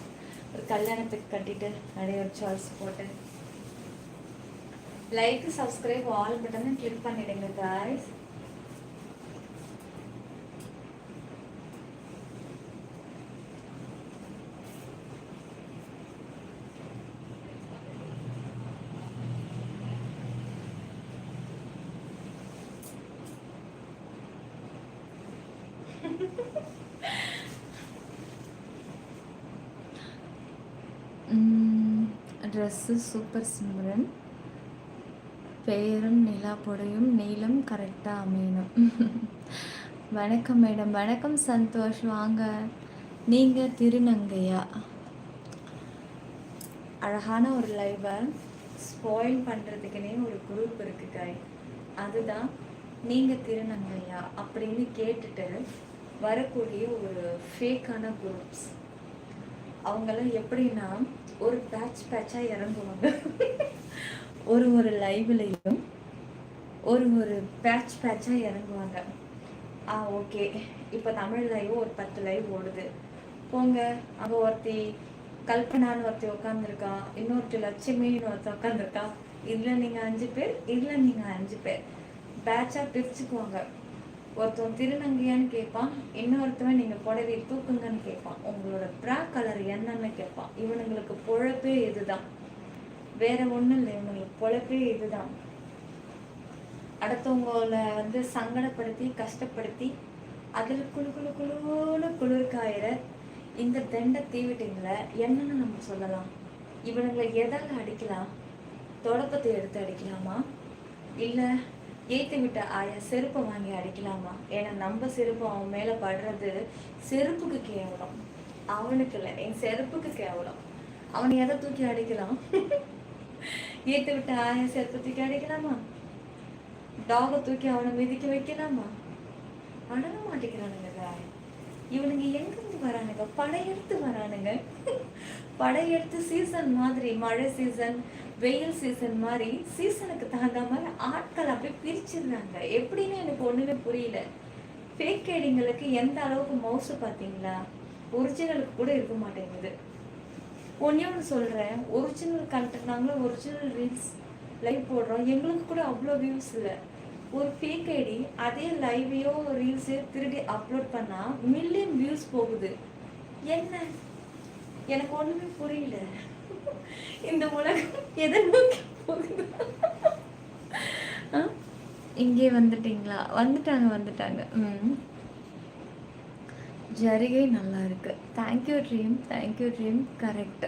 ஒரு கல்யாணத்துக்கு கட்டிட்டு நிறைய ஒரு சாய்ஸ் போட்டு லைக், சப்ஸ்கிரைப், ஆல் பட்டனை கிளிக் பண்ணிடுங்க guys. Dress super Simran. பெயரும் நிலா புடையும் நீளம் கரெக்டாக அமையணும். வணக்கம் மேடம். வணக்கம் சந்தோஷ், வாங்க. நீங்கள் திருநங்கையா? அழகான ஒரு லைவை ஸ்பாயில் பண்ணுறதுக்குனே ஒரு குரூப் இருக்கு காய். அதுதான் நீங்கள் திருநங்கையா அப்படின்னு கேட்டுட்டு வரக்கூடிய ஒரு ஃபேக்கான குரூப்ஸ். அவங்கெல்லாம் எப்படின்னா ஒரு பேட்சாக இறங்குவாங்க. ஒரு லைவ்லையும் ஒரு பேட்சாக இறங்குவாங்க. ஓகே. இப்போ தமிழ் லைவ் ஒரு 10 லைவ் ஓடுது. போங்க. அங்கே ஒருத்தி கல்பனான்னு ஒருத்தி உட்காந்துருக்கா, இன்னொருத்தி லட்சுமின்னு ஒருத்தி உட்காந்துருக்கா. இதில் நீங்கள் 5 பேர், இதில் நீங்கள் 5 பேர் பேட்சாக பிரிச்சுக்குவாங்க. ஒருத்தன் திருநங்கையான்னு கேட்பான், இன்னொருத்தவன் நீங்கள் புடவை தூக்குங்கன்னு கேட்பான், உங்களோட ப்ரா கலர் என்னன்னு கேட்பான். இவனுங்களுக்கு பொழப்பே இதுதான், வேற ஒன்றும் இல்லை. இவனுங்களுக்கு பொழப்பே இதுதான். அடுத்தவங்கள வந்து சங்கடப்படுத்தி கஷ்டப்படுத்தி அதில் குழு குழு குழுன்னு குளிர்காயிற இந்த தெண்டை தீவிட்டிங்களை என்னன்னு நம்ம சொல்லலாம்? இவனுங்களை எதால் அடிக்கலாம்? தொடப்பத்தை எடுத்து அடிக்கலாமா? இல்லை ஏற்றி விட்ட ஆயா செருப்பை வாங்கி அடிக்கலாமா? ஏன்னா நம்ம செருப்பு அவன் மேலே படுறது செருப்புக்கு கேவலம், அவனுக்கு இல்லை, என் செருப்புக்கு கேவலம். அவனை எதை தூக்கி அடிக்கலாம்? ஏற்றி விட்ட ஆயா செருப்பை தூக்கி அடிக்கலாமா? டாகை தூக்கி அவனை மிதிக்க வைக்கலாமா? அடங்க மாட்டேங்கிறானுங்க. இவனுங்க எங்கிருந்து வரானுங்க? படையெடுத்து வரானுங்க. படையெடுத்து சீசன் மாதிரி, மழை சீசன் வெயில் சீசன் மாதிரி சீசனுக்கு தகுந்த மாதிரி ஆட்கள் அப்படியே பிரிச்சிடுறாங்க. எப்படின்னு எனக்கு ஒண்ணுமே புரியல. ஃபேக் ஐடிங்களுக்கு எந்த அளவுக்கு மவுசு பார்த்தீங்களா? ஒரிஜினலுக்கு கூட இருக்க மாட்டேங்குது. ஒன்னே ஒன்று சொல்றேன், ஒரிஜினல் கண்டென்ட் நாங்களும் ஒரிஜினல் ரீல்ஸ் லைவ் போடுறோம், எங்களுக்கு கூட அவ்வளோ வியூஸ் இல்லை. ஒரு ஃபேக் ஐடி அதே லைவையோ ரீல்ஸையோ திருடி அப்லோட் பண்ணால் மில்லியன் வியூஸ் போகுது. என்ன? எனக்கு ஒன்றுமே புரியல. இந்த உலகம் எதை நோக்கி போகுது? இங்கே வந்துட்டீங்களா? வந்துட்டாங்க. ஜரிகை நல்லா இருக்கு. Thank you dream. கரெக்ட்.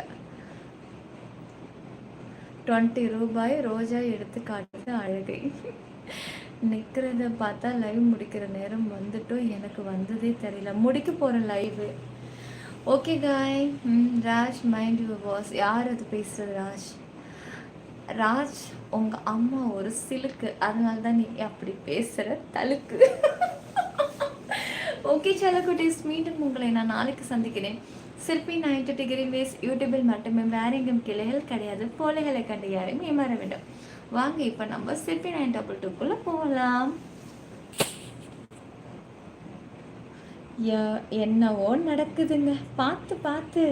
20 ரூபாய் ரோஜா எடுத்து காட்டுது அழகை. நிற்கிறத பார்த்தா லைவ் முடிக்கிற நேரம் வந்துட்டோம், எனக்கு வந்ததே தெரியல. முடிக்க போகிற லைவு. ஓகே காய். Raj mind your voice. யார் அது பேசுகிறது? ராஜ் உங்கள் அம்மா ஒரு சிலுக்கு, அதனால தான் நீ அப்படி பேசுகிற தலுக்கு. ஓகே செல்லக்குட்டீஸ், மீண்டும் உங்களை நான் நாளைக்கு சந்திக்கிறேன். சிற்பி 90 டிகிரி வேஸ் யூடியூபில் மட்டுமே, வேற எங்கும் கிளைகள் கிடையாது. போலைகளை கண்டு யாரையும் ஏமாற வேண்டும். வாங்க இப்போ நம்ம சிற்பி 922க்குள்ளே போகலாம். என்னவோ நடக்குதுங்க, பார்த்து